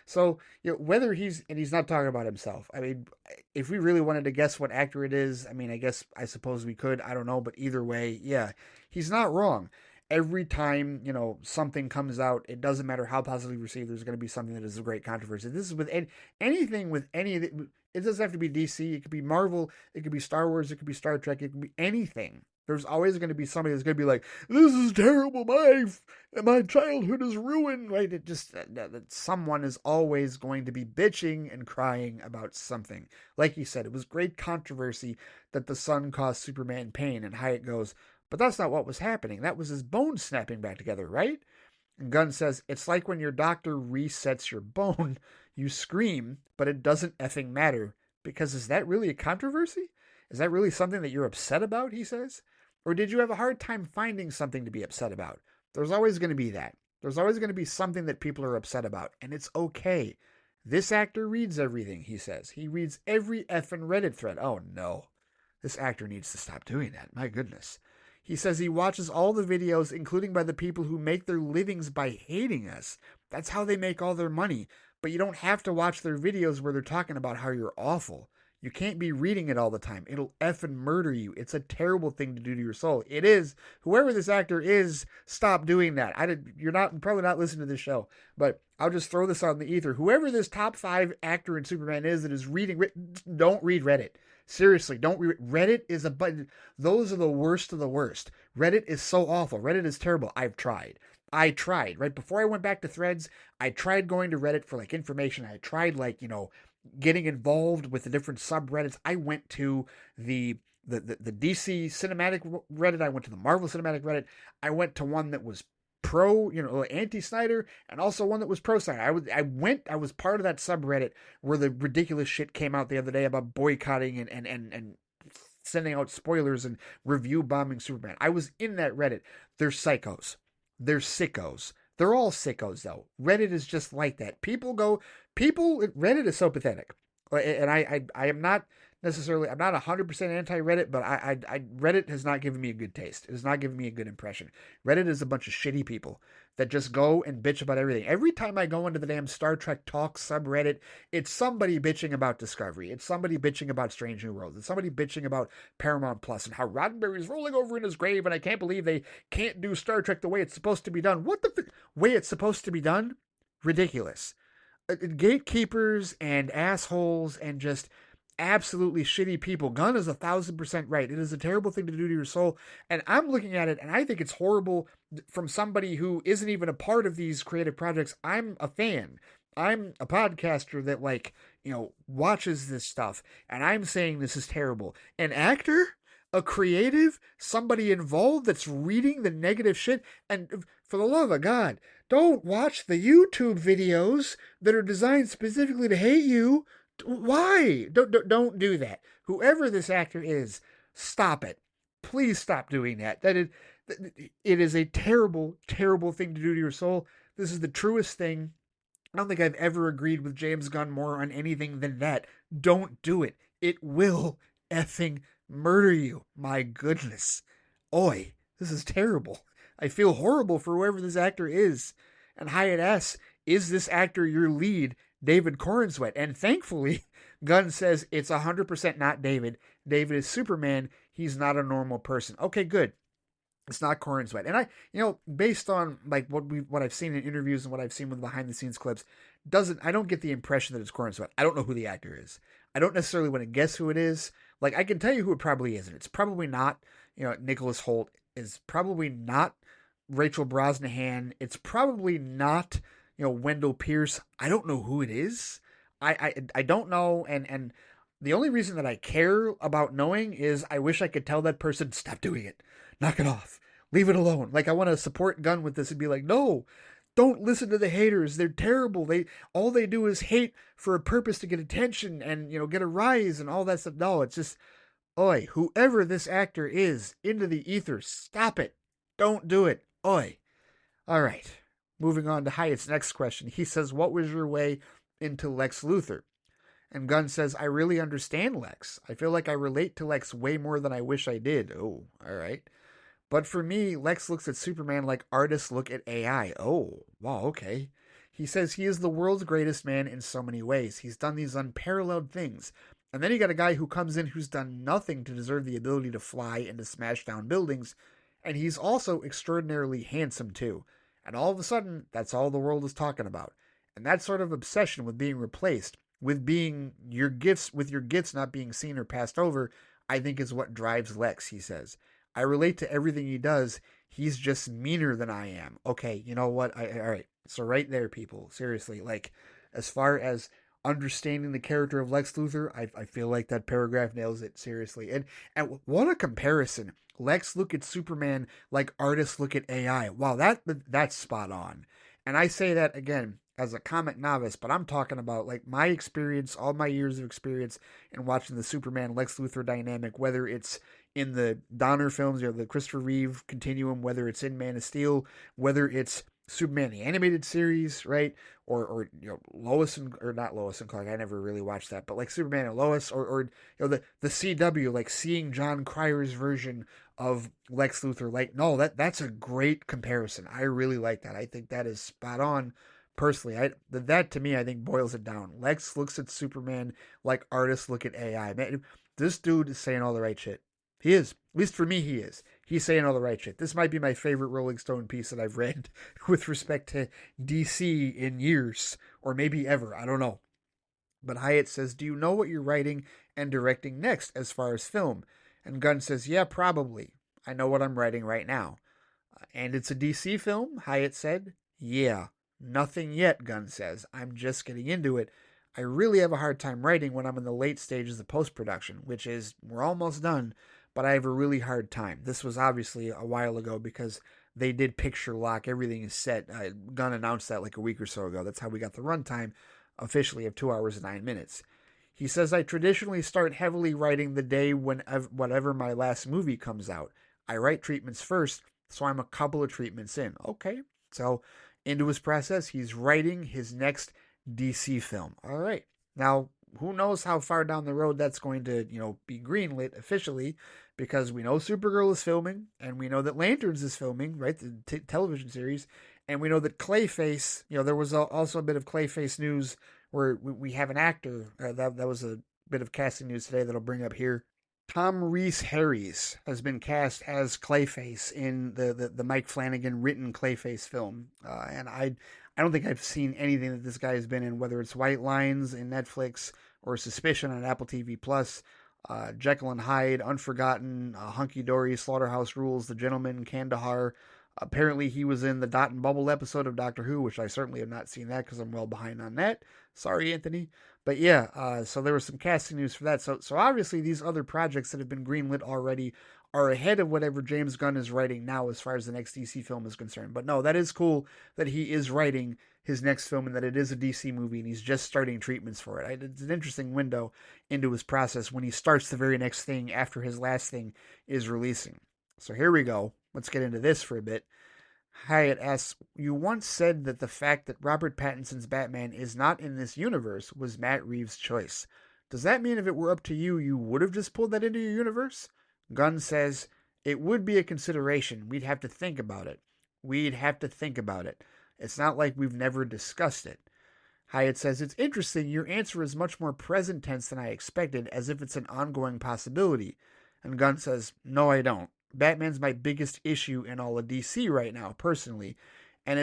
So, whether and he's not talking about himself. I mean, if we really wanted to guess what actor it is, I mean, I suppose we could. I don't know. But either way, yeah, he's not wrong. Every time, something comes out, it doesn't matter how positively received, there's going to be something that is a great controversy. This is with anything with any of it. It doesn't have to be DC. It could be Marvel. It could be Star Wars. It could be Star Trek. It could be anything. There's always going to be somebody that's going to be like, "This is terrible. My childhood is ruined." Right? It just that someone is always going to be bitching and crying about something. Like you said, it was great controversy that the sun caused Superman pain, and how it goes. But that's not what was happening. That was his bones snapping back together, right? And Gunn says, it's like when your doctor resets your bone. You scream, but it doesn't effing matter. Because is that really a controversy? Is that really something that you're upset about, he says? Or did you have a hard time finding something to be upset about? There's always going to be that. There's always going to be something that people are upset about. And it's okay. This actor reads everything, he says. He reads every effing Reddit thread. Oh, no. This actor needs to stop doing that. My goodness. He says he watches all the videos, including by the people who make their livings by hating us. That's how they make all their money. But you don't have to watch their videos where they're talking about how you're awful. You can't be reading it all the time. It'll effing murder you. It's a terrible thing to do to your soul. It is. Whoever this actor is, stop doing that. You're probably not listening to this show, but I'll just throw this on the ether. Whoever this top 5 actor in Superman is that is reading, don't read Reddit. Seriously, don't read Reddit. Those are the worst of the worst. Reddit is so awful. Reddit is terrible. I tried right before I went back to Threads. I tried going to Reddit for information. I tried getting involved with the different subreddits. I went to the DC cinematic Reddit. I went to the Marvel cinematic Reddit. I went to one that was pro, anti-Snyder, and also one that was pro-Snyder. I was part of that subreddit where the ridiculous shit came out the other day about boycotting and sending out spoilers and review bombing Superman. I was in that Reddit. They're psychos. They're sickos. They're all sickos, though. Reddit is just like that. Reddit is so pathetic. And I am not necessarily, I'm not 100% anti-Reddit, but Reddit has not given me a good taste. It has not given me a good impression. Reddit is a bunch of shitty people that just go and bitch about everything. Every time I go into the damn Star Trek Talk subreddit, it's somebody bitching about Discovery. It's somebody bitching about Strange New Worlds. It's somebody bitching about Paramount Plus and how Roddenberry's rolling over in his grave, and I can't believe they can't do Star Trek the way it's supposed to be done. What the way it's supposed to be done? Ridiculous. Gatekeepers and assholes and just absolutely shitty people. Gunn is 1,000% right. It is a terrible thing to do to your soul. And I'm looking at it and I think it's horrible from somebody who isn't even a part of these creative projects. I'm a fan. I'm a podcaster that watches this stuff, and I'm saying this is terrible. An actor, a creative, somebody involved that's reading the negative shit, and for the love of God, don't watch the YouTube videos that are designed specifically to hate you. Why? Don't do that. Whoever this actor is, stop it. Please stop doing that. It is a terrible, terrible thing to do to your soul. This is the truest thing. I don't think I've ever agreed with James Gunn more on anything than that. Don't do it. It will effing murder you. My goodness. Oi, this is terrible. I feel horrible for whoever this actor is. And Hyatt asks, is this actor your lead, David Corenswet? And thankfully, Gunn says it's 100% not David. David is Superman. He's not a normal person. Okay, good. It's not Corenswet. And based on what I've seen in interviews and what I've seen with behind the scenes clips, I don't get the impression that it's Corenswet. I don't know who the actor is. I don't necessarily want to guess who it is. I can tell you who it probably isn't. It's probably not, Nicholas Hoult. Is probably not Rachel Brosnahan. It's probably not, Wendell Pierce. I don't know who it is. I don't know. And The only reason that I care about knowing is I wish I could tell that person, stop doing it. Knock it off. Leave it alone. Like I want to support Gunn with this and be like, no, don't listen to the haters. They're terrible. All they do is hate for a purpose to get attention and, get a rise and all that stuff. No, it's just, oi, whoever this actor is into the ether, stop it. Don't do it. Oi. All right. Moving on to Hyatt's next question. He says, what was your way into Lex Luthor? And Gunn says, I really understand Lex. I feel like I relate to Lex way more than I wish I did. Oh, all right. But for me, Lex looks at Superman like artists look at AI. Oh, wow, okay. He says he is the world's greatest man in so many ways. He's done these unparalleled things. And then you got a guy who comes in who's done nothing to deserve the ability to fly and to smash down buildings. And he's also extraordinarily handsome, too. And all of a sudden, that's all the world is talking about. And that sort of obsession with being replaced, with your gifts not being seen or passed over, I think is what drives Lex, he says. I relate to everything he does. He's just meaner than I am. Okay, you know what? All right. So right there, people, seriously, like as far as understanding the character of Lex Luthor, I feel like that paragraph nails it, seriously. And what a comparison. Lex look at Superman like artists look at AI. Wow, that's spot on. And I say that again as a comic novice, but I'm talking about like my experience, all my years of experience in watching the Superman Lex Luthor dynamic, whether it's in the Donner films, the Christopher Reeve continuum, whether it's in Man of Steel, whether it's Superman the animated series, right? Or Lois and or not Lois and Clark. I never really watched that, but like Superman and Lois, or the CW, like seeing John Cryer's version of Lex Luthor. Like, no, that's a great comparison. I really like that. I think that is spot on. Personally, that to me, I think boils it down. Lex looks at Superman like artists look at AI. Man, this dude is saying all the right shit. He is. At least for me, he is. He's saying all the right shit. This might be my favorite Rolling Stone piece that I've read with respect to DC in years, or maybe ever. I don't know. But Hyatt says, do you know what you're writing and directing next as far as film? And Gunn says, yeah, probably. I know what I'm writing right now. And it's a DC film? Hyatt said. Yeah. Nothing yet, Gunn says. I'm just getting into it. I really have a hard time writing when I'm in the late stages of post-production, which is, we're almost done, but I have a really hard time. This was obviously a while ago because they did picture lock. Everything is set. Gunn announced that like a week or so ago. That's how we got the runtime officially of 2 hours and 9 minutes. He says, I traditionally start heavily writing the day whenever my last movie comes out. I write treatments first, so I'm a couple of treatments in. Okay, so into his process, he's writing his next DC film. All right. Now, who knows how far down the road that's going to, be greenlit officially, because we know Supergirl is filming, and we know that Lanterns is filming, right, the television series, and we know that Clayface, there was also a bit of Clayface news where we have an actor, that was a bit of casting news today that I'll bring up here. Tom Reese Harries has been cast as Clayface in the Mike Flanagan written Clayface film, and I don't think I've seen anything that this guy has been in, whether it's White Lines in Netflix or Suspicion on Apple TV Plus, Jekyll and Hyde, Unforgotten, Hunky Dory, Slaughterhouse Rules, The Gentleman, Kandahar. Apparently, he was in the Dot and Bubble episode of Doctor Who, which I certainly have not seen that because I'm well behind on that. Sorry, Anthony. But yeah, so there was some casting news for that. So obviously, these other projects that have been greenlit already are ahead of whatever James Gunn is writing now as far as the next DC film is concerned. But no, that is cool that he is writing his next film and that it is a DC movie and he's just starting treatments for it. It's an interesting window into his process when he starts the very next thing after his last thing is releasing. So here we go. Let's get into this for a bit. Hyatt asks, you once said that the fact that Robert Pattinson's Batman is not in this universe was Matt Reeves' choice. Does that mean if it were up to you, you would have just pulled that into your universe? Gunn says, it would be a consideration. We'd have to think about it. It's not like we've never discussed it. Hyatt says, it's interesting. Your answer is much more present tense than I expected, as if it's an ongoing possibility. And Gunn says, no, I don't. Batman's my biggest issue in all of DC right now, personally. And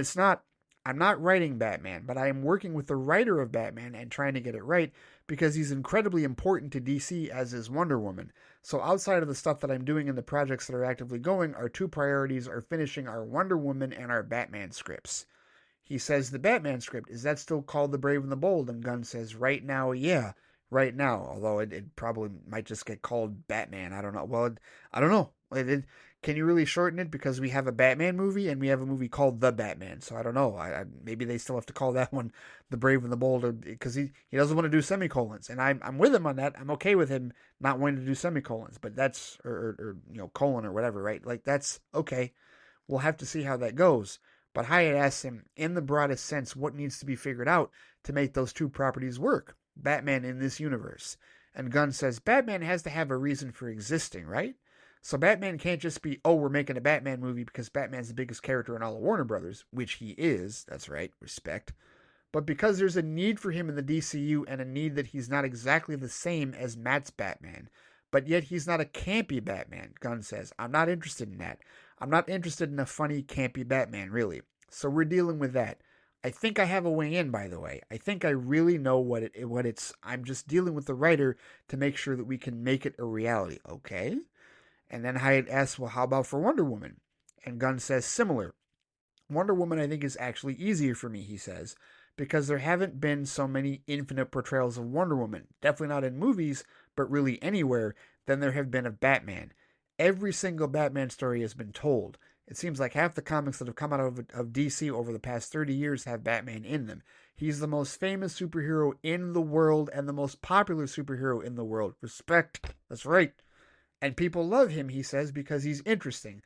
I'm not writing Batman, but I am working with the writer of Batman and trying to get it right because he's incredibly important to DC, as is Wonder Woman. So outside of the stuff that I'm doing in the projects that are actively going, our two priorities are finishing our Wonder Woman and our Batman scripts. He says, the Batman script, is that still called The Brave and the Bold? And Gunn says, right now, yeah. right now, although it probably might just get called Batman. I don't know. Well, I don't know. Can you really shorten it? Because we have a Batman movie and we have a movie called The Batman. So I don't know. Maybe they still have to call that one The Brave and the Bold, because he doesn't want to do semicolons. And I'm with him on that. I'm okay with him not wanting to do semicolons, but that's, or colon or whatever, right? Like, that's okay. We'll have to see how that goes. But Hyatt asks him, in the broadest sense, what needs to be figured out to make those two properties work? Batman in this universe. And Gunn says, Batman has to have a reason for existing, right? So Batman can't just be, oh, we're making a Batman movie because Batman's the biggest character in all of Warner Brothers, which he is. That's right, respect. But because there's a need for him in the DCU and a need that he's not exactly the same as Matt's Batman, but yet he's not a campy Batman, Gunn says. I'm not interested in that. I'm not interested in a funny, campy Batman, really. So we're dealing with that. I think I have a way in, by the way. I think I really know what it's. I'm just dealing with the writer to make sure that we can make it a reality. Okay? And then Hyatt asks, well, how about for Wonder Woman? And Gunn says, similar. Wonder Woman, I think, is actually easier for me, he says, because there haven't been so many infinite portrayals of Wonder Woman, definitely not in movies, but really anywhere, than there have been of Batman. Every single Batman story has been told. It seems like half the comics that have come out of DC over the past 30 years have Batman in them. He's the most famous superhero in the world and the most popular superhero in the world. Respect. That's right. And people love him, he says, because he's interesting.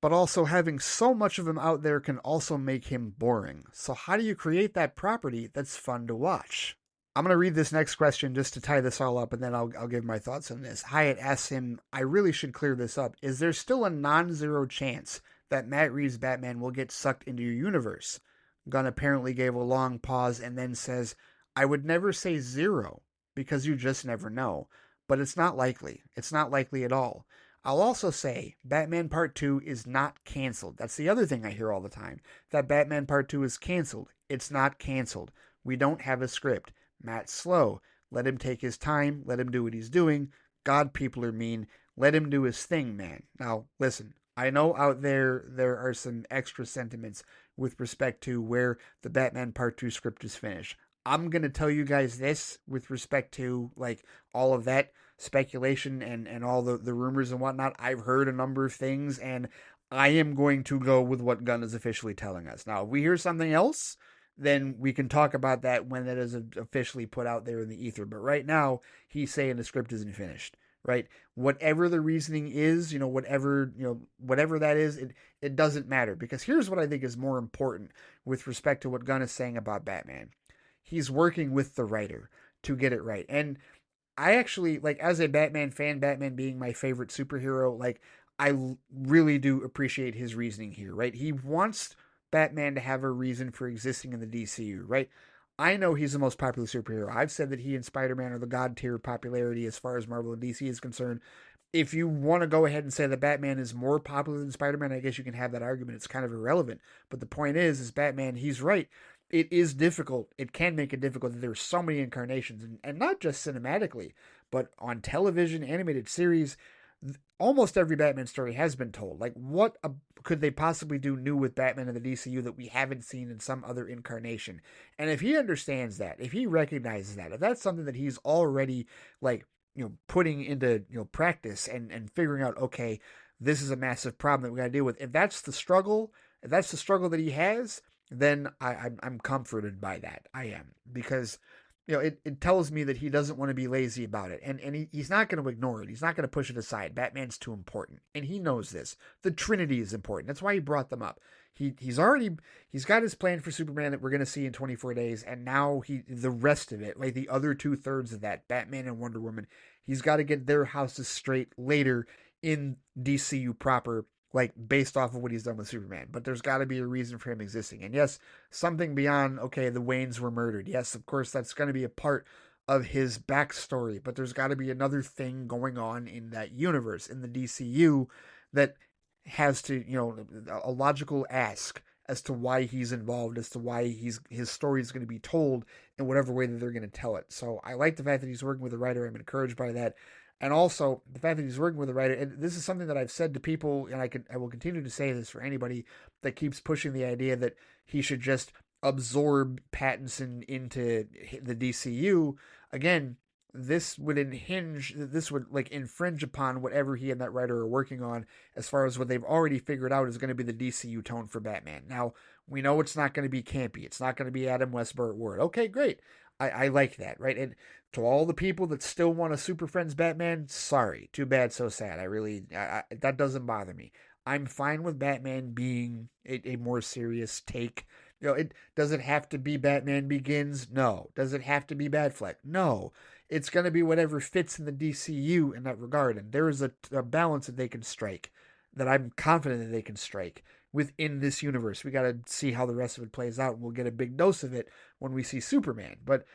But also having so much of him out there can also make him boring. So how do you create that property that's fun to watch? I'm going to read this next question just to tie this all up, and then I'll give my thoughts on this. Hyatt asks him, I really should clear this up. Is there still a non-zero chance that Matt Reeves' Batman will get sucked into your universe? Gunn apparently gave a long pause and then says, I would never say zero, because you just never know. But it's not likely. It's not likely at all. I'll also say Batman Part 2 is not canceled. That's the other thing I hear all the time. That Batman Part 2 is canceled. It's not canceled. We don't have a script. Matt's slow. Let him take his time. Let him do what he's doing. God, people are mean. Let him do his thing, man. Now, listen. I know out there are some extra sentiments with respect to where the Batman Part 2 script is finished. I'm going to tell you guys this with respect to, like, all of that speculation and all the rumors and whatnot. I've heard a number of things, and I am going to go with what Gunn is officially telling us. Now, if we hear something else, then we can talk about that when that is officially put out there in the ether. But right now, he's saying the script isn't finished, right? Whatever the reasoning is, whatever that is, it doesn't matter. Because here's what I think is more important with respect to what Gunn is saying about Batman. He's working with the writer to get it right. And I actually, like, as a Batman fan, Batman being my favorite superhero, like, I really do appreciate his reasoning here, right? He wants Batman to have a reason for existing in the DCU, right? I know he's the most popular superhero. I've said that he and Spider-Man are the god tier of popularity as far as Marvel and DC is concerned. If you want to go ahead and say that Batman is more popular than Spider-Man, I guess you can have that argument. It's kind of irrelevant. But the point is Batman, he's right. It is difficult. It can make it difficult that there's so many incarnations, and not just cinematically, but on television, animated series. Almost every Batman story has been told. Like, what could they possibly do new with Batman in the DCU that we haven't seen in some other incarnation? And if he understands that, if he recognizes that, if that's something that he's already, like, putting into, practice and figuring out, okay, this is a massive problem that we got to deal with. If that's the struggle that he has, then I'm comforted by that. I am, because it tells me that he doesn't want to be lazy about it. And he's not going to ignore it. He's not going to push it aside. Batman's too important. And he knows this. The Trinity is important. That's why he brought them up. He's got his plan for Superman that we're going to see in 24 days. And now the rest of it, like the other 2/3 of that, Batman and Wonder Woman, he's got to get their houses straight later in DCU proper, like based off of what he's done with Superman. But there's got to be a reason for him existing. And yes, something beyond, okay, the Waynes were murdered. Yes, of course, that's going to be a part of his backstory. But there's got to be another thing going on in that universe, in the DCU, that has to, a logical ask as to why he's involved, as to why his story is going to be told in whatever way that they're going to tell it. So I like the fact that he's working with a writer. I'm encouraged by that. And also the fact that he's working with a writer, and this is something that I've said to people, and I will continue to say this for anybody that keeps pushing the idea that he should just absorb Pattinson into the DCU. Again, this would like infringe upon whatever he and that writer are working on as far as what they've already figured out is going to be the DCU tone for Batman. Now, we know it's not going to be campy. It's not going to be Adam West, Burt Ward. Okay, great. I like that, right? And to all the people that still want a Super Friends Batman, sorry. Too bad, so sad. That doesn't bother me. I'm fine with Batman being a more serious take. Does it have to be Batman Begins? No. Does it have to be Batfleck? No. It's going to be whatever fits in the DCU in that regard. And there is a balance that they can strike, that I'm confident that they can strike within this universe. We got to see how the rest of it plays out, and we'll get a big dose of it when we see Superman. But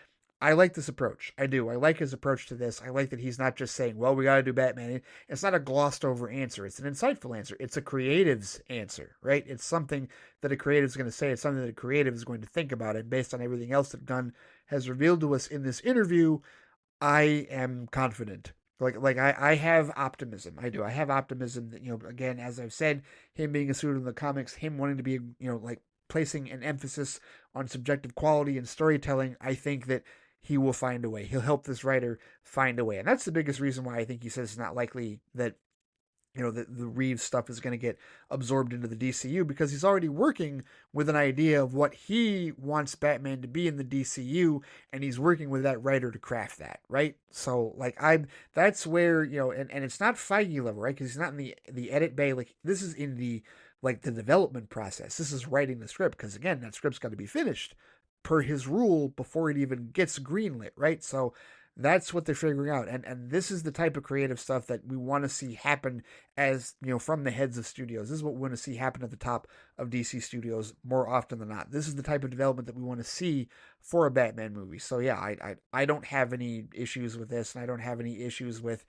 I like this approach. I do. I like his approach to this. I like that he's not just saying, well, we got to do Batman. It's not a glossed over answer. It's an insightful answer. It's a creative's answer, right? It's something that a creative is going to say. It's something that a creative is going to think about. And based on everything else that Gunn has revealed to us in this interview, I am confident. I have optimism. I do. I have optimism that, again, as I've said, him being a student of the comics, him wanting to be, like placing an emphasis on subjective quality and storytelling, I think that he will find a way. He'll help this writer find a way. And that's the biggest reason why I think he says it's not likely that the Reeves stuff is going to get absorbed into the DCU, because he's already working with an idea of what he wants Batman to be in the DCU, and he's working with that writer to craft that, right? So, that's where, and it's not Feige level, right? Because he's not in the edit bay. Like, this is in the development process. This is writing the script, because again, that script's got to be finished per his rule before it even gets greenlit, right? So that's what they're figuring out. And this is the type of creative stuff that we want to see happen as, from the heads of studios. This is what we want to see happen at the top of DC Studios more often than not. This is the type of development that we want to see for a Batman movie. So yeah, I don't have any issues with this, and I don't have any issues with,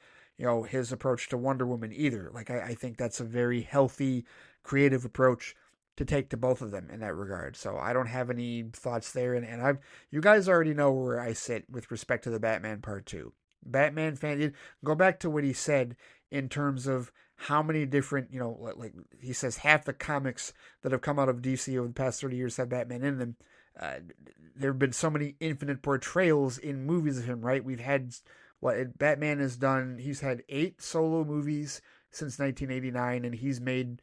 his approach to Wonder Woman either. Like, I think that's a very healthy, creative approach to take to both of them in that regard. So I don't have any thoughts there. And you guys already know where I sit with respect to the Batman Part 2. Batman fan, go back to what he said in terms of how many different, like he says half the comics that have come out of DC over the past 30 years have Batman in them. There have been so many infinite portrayals in movies of him, right? We've had Batman has done, he's had 8 solo movies since 1989, and he's been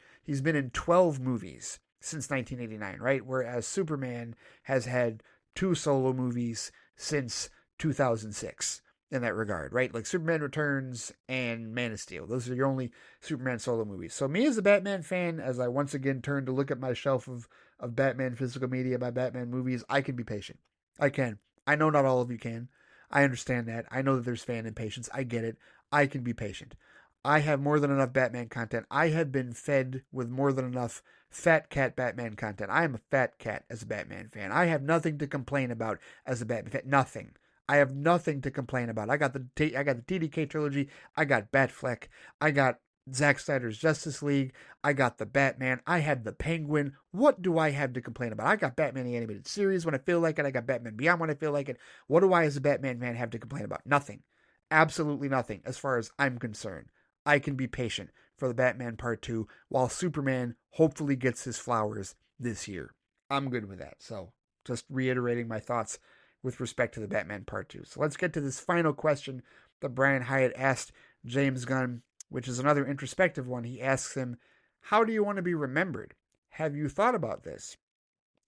in 12 movies since 1989, right? Whereas Superman has had 2 solo movies since 2006 in that regard, right? Like Superman Returns and Man of Steel. Those are your only Superman solo movies. So me as a Batman fan, as I once again turn to look at my shelf of Batman physical media, my Batman movies, I can be patient. I can. I know not all of you can. I understand that. I know that there's fan impatience. I get it. I can be patient. I have more than enough Batman content. I have been fed with more than enough Fat Cat Batman content. I am a fat cat as a Batman fan. I have nothing to complain about as a Batman fan. Nothing. I have nothing to complain about. I got the TDK trilogy. I got Batfleck. I got Zack Snyder's Justice League. I got the Batman. I had the Penguin. What do I have to complain about? I got Batman the Animated Series when I feel like it. I got Batman Beyond when I feel like it. What do I as a Batman fan have to complain about? Nothing. Absolutely nothing as far as I'm concerned. I can be patient for the Batman Part 2 while Superman hopefully gets his flowers this year. I'm good with that. So just reiterating my thoughts with respect to the Batman Part 2. So let's get to this final question that Brian Hyatt asked James Gunn, which is another introspective one. He asks him, how do you want to be remembered? Have you thought about this?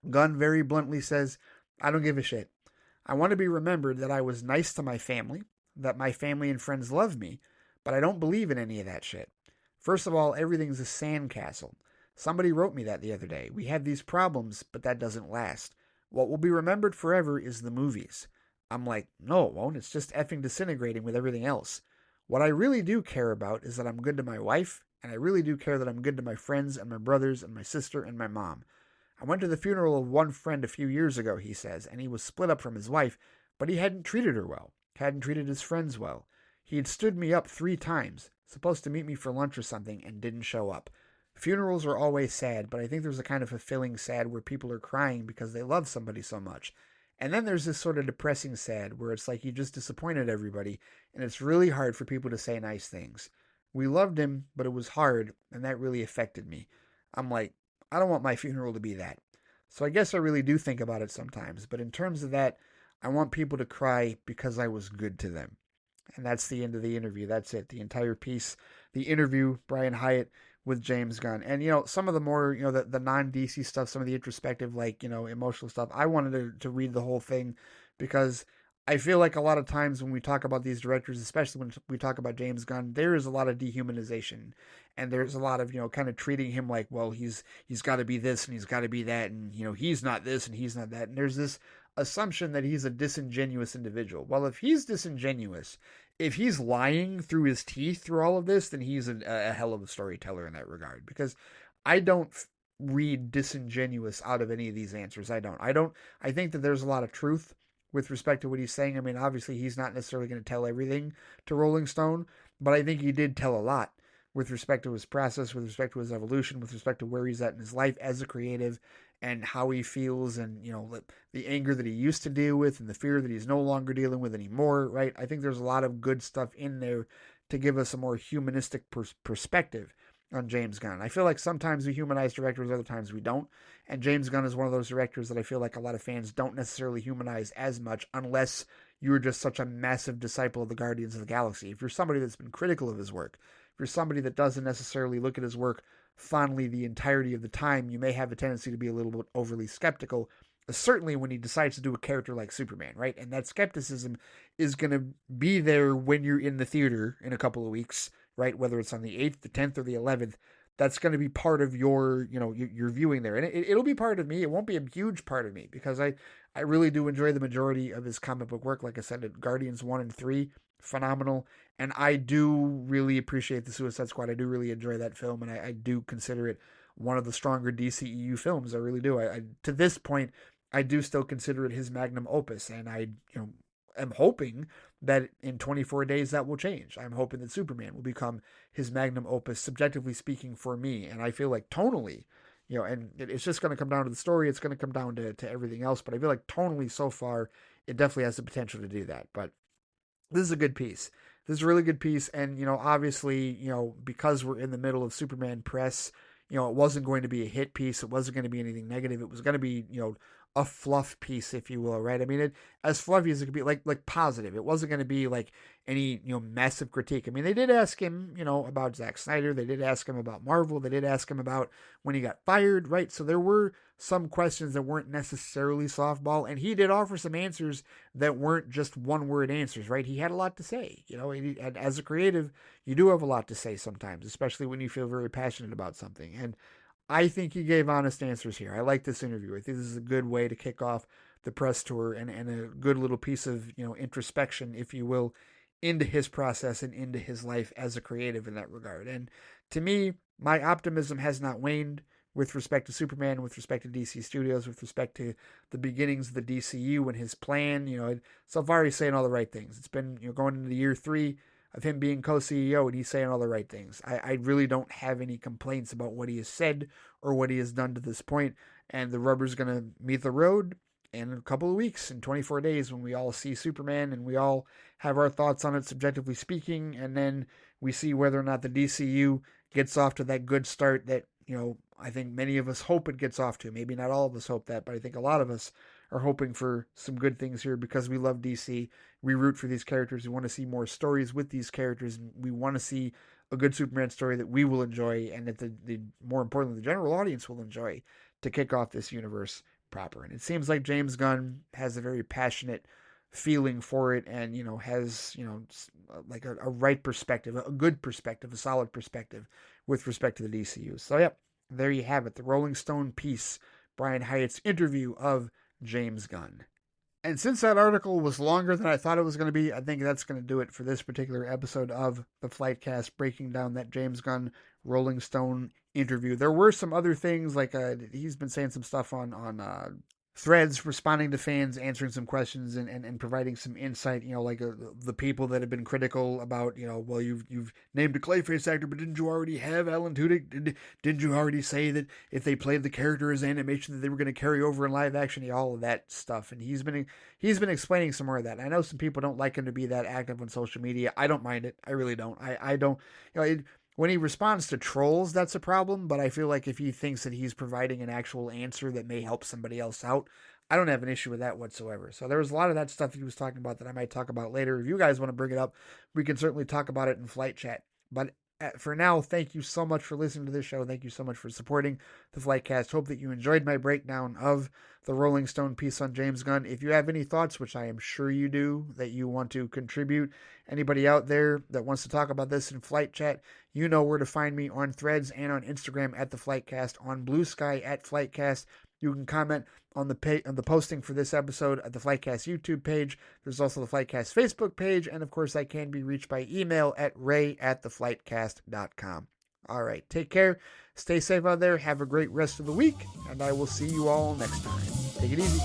Gunn very bluntly says, I don't give a shit. I want to be remembered that I was nice to my family, that my family and friends love me, but I don't believe in any of that shit. First of all, everything's a sandcastle. Somebody wrote me that the other day. We have these problems, but that doesn't last. What will be remembered forever is the movies. I'm like, no, it won't. It's just effing disintegrating with everything else. What I really do care about is that I'm good to my wife, and I really do care that I'm good to my friends and my brothers and my sister and my mom. I went to the funeral of one friend a few years ago, he says, and he was split up from his wife, but he hadn't treated her well, hadn't treated his friends well. He had stood me up 3 times, supposed to meet me for lunch or something, and didn't show up. Funerals are always sad, but I think there's a kind of fulfilling sad where people are crying because they love somebody so much. And then there's this sort of depressing sad where it's like you just disappointed everybody, and it's really hard for people to say nice things. We loved him, but it was hard, and that really affected me. I'm like, I don't want my funeral to be that. So I guess I really do think about it sometimes, but in terms of that, I want people to cry because I was good to them. And that's the end of the interview. That's it. The entire piece, the interview, Brian Hyatt with James Gunn. And, some of the more, the non DC stuff, some of the introspective, like, emotional stuff, I wanted to read the whole thing because I feel like a lot of times when we talk about these directors, especially when we talk about James Gunn, there is a lot of dehumanization, and there's a lot of kind of treating him like, well, he's got to be this and he's got to be that, and he's not this and he's not that, and there's this assumption that he's a disingenuous individual. Well, if he's disingenuous, if he's lying through his teeth through all of this, then he's a hell of a storyteller in that regard. Because I don't read disingenuous out of any of these answers. I don't. I think that there's a lot of truth with respect to what he's saying. I mean, obviously, he's not necessarily going to tell everything to Rolling Stone, but I think he did tell a lot with respect to his process, with respect to his evolution, with respect to where he's at in his life as a creative, and how he feels, and the anger that he used to deal with, and the fear that he's no longer dealing with anymore. Right? I think there's a lot of good stuff in there to give us a more humanistic perspective on James Gunn. I feel like sometimes we humanize directors, other times we don't. And James Gunn is one of those directors that I feel like a lot of fans don't necessarily humanize as much unless you're just such a massive disciple of the Guardians of the Galaxy. If you're somebody that's been critical of his work, if you're somebody that doesn't necessarily look at his work fondly the entirety of the time, you may have a tendency to be a little bit overly skeptical, certainly when he decides to do a character like Superman, right? And that skepticism is going to be there when you're in the theater in a couple of weeks, right? Whether it's on the 8th, the 10th, or the 11th, that's going to be part of your, your viewing there. And it'll be part of me. It won't be a huge part of me because I really do enjoy the majority of his comic book work. Like I said, Guardians 1 and 3, phenomenal. And I do really appreciate the Suicide Squad. I do really enjoy that film, and I do consider it one of the stronger DCEU films. I really do. I to this point, I do still consider it his magnum opus, and I am hoping that in 24 days that will change. I'm hoping that Superman will become his magnum opus, subjectively speaking, for me. And I feel like tonally, and it's just going to come down to the story. It's going to come down to everything else. But I feel like tonally so far, it definitely has the potential to do that. But this is a good piece. This is a really good piece. And, obviously, because we're in the middle of Superman press, it wasn't going to be a hit piece. It wasn't going to be anything negative. It was going to be, a fluff piece, if you will, right? I mean, as fluffy as it could be, like positive. It wasn't going to be like any, massive critique. I mean, they did ask him, about Zack Snyder. They did ask him about Marvel. They did ask him about when he got fired, right? So there were some questions that weren't necessarily softball, and he did offer some answers that weren't just one-word answers, right? He had a lot to say, and as a creative, you do have a lot to say sometimes, especially when you feel very passionate about something. And I think he gave honest answers here. I like this interview. I think this is a good way to kick off the press tour, and a good little piece of, introspection, if you will, into his process and into his life as a creative in that regard. And to me, my optimism has not waned with respect to Superman, with respect to DC Studios, with respect to the beginnings of the DCU and his plan. So far he's saying all the right things. It's been, going into year 3 of him being co-CEO, and he's saying all the right things. I really don't have any complaints about what he has said or what he has done to this point. And the rubber's going to meet the road in a couple of weeks, in 24 days, when we all see Superman and we all have our thoughts on it, subjectively speaking. And then we see whether or not the DCU gets off to that good start that, I think many of us hope it gets off to. Maybe not all of us hope that, but I think a lot of us are hoping for some good things here because we love DC. We root for these characters. We want to see more stories with these characters. And we want to see a good Superman story that we will enjoy, and that the more importantly, the general audience will enjoy, to kick off this universe proper. And it seems like James Gunn has a very passionate feeling for it, and has like a right perspective, a good perspective, a solid perspective with respect to the DCU. So yep, there you have it, the Rolling Stone piece, Brian Hyatt's interview of James Gunn. And since that article was longer than I thought it was going to be, I think that's going to do it for this particular episode of the Flightcast, breaking down that James Gunn Rolling Stone interview. There were some other things, like he's been saying some stuff on Threads, responding to fans, answering some questions, and providing some insight. Like the people that have been critical about, well, you've named a Clayface actor, but didn't you already have Alan Tudyk? Didn't you already say that if they played the character as animation, that they were going to carry over in live action? All of that stuff, and he's been explaining some more of that. And I know some people don't like him to be that active on social media. I don't mind it. I really don't. I don't. When he responds to trolls, that's a problem, but I feel like if he thinks that he's providing an actual answer that may help somebody else out, I don't have an issue with that whatsoever. So there was a lot of that stuff he was talking about that I might talk about later. If you guys want to bring it up, we can certainly talk about it in flight chat. But for now, thank you so much for listening to this show. Thank you so much for supporting the Flightcast. Hope that you enjoyed my breakdown of the Rolling Stone piece on James Gunn. If you have any thoughts, which I am sure you do, that you want to contribute, anybody out there that wants to talk about this in flight chat, you know where to find me on Threads and on Instagram at the Flightcast, on Blue Sky at Flightcast. You can comment on the posting for this episode at the Flightcast YouTube page. There's also the Flightcast Facebook page, and of course, I can be reached by email at ray@theflightcast.com. All right, take care, stay safe out there, have a great rest of the week, and I will see you all next time. Take it easy.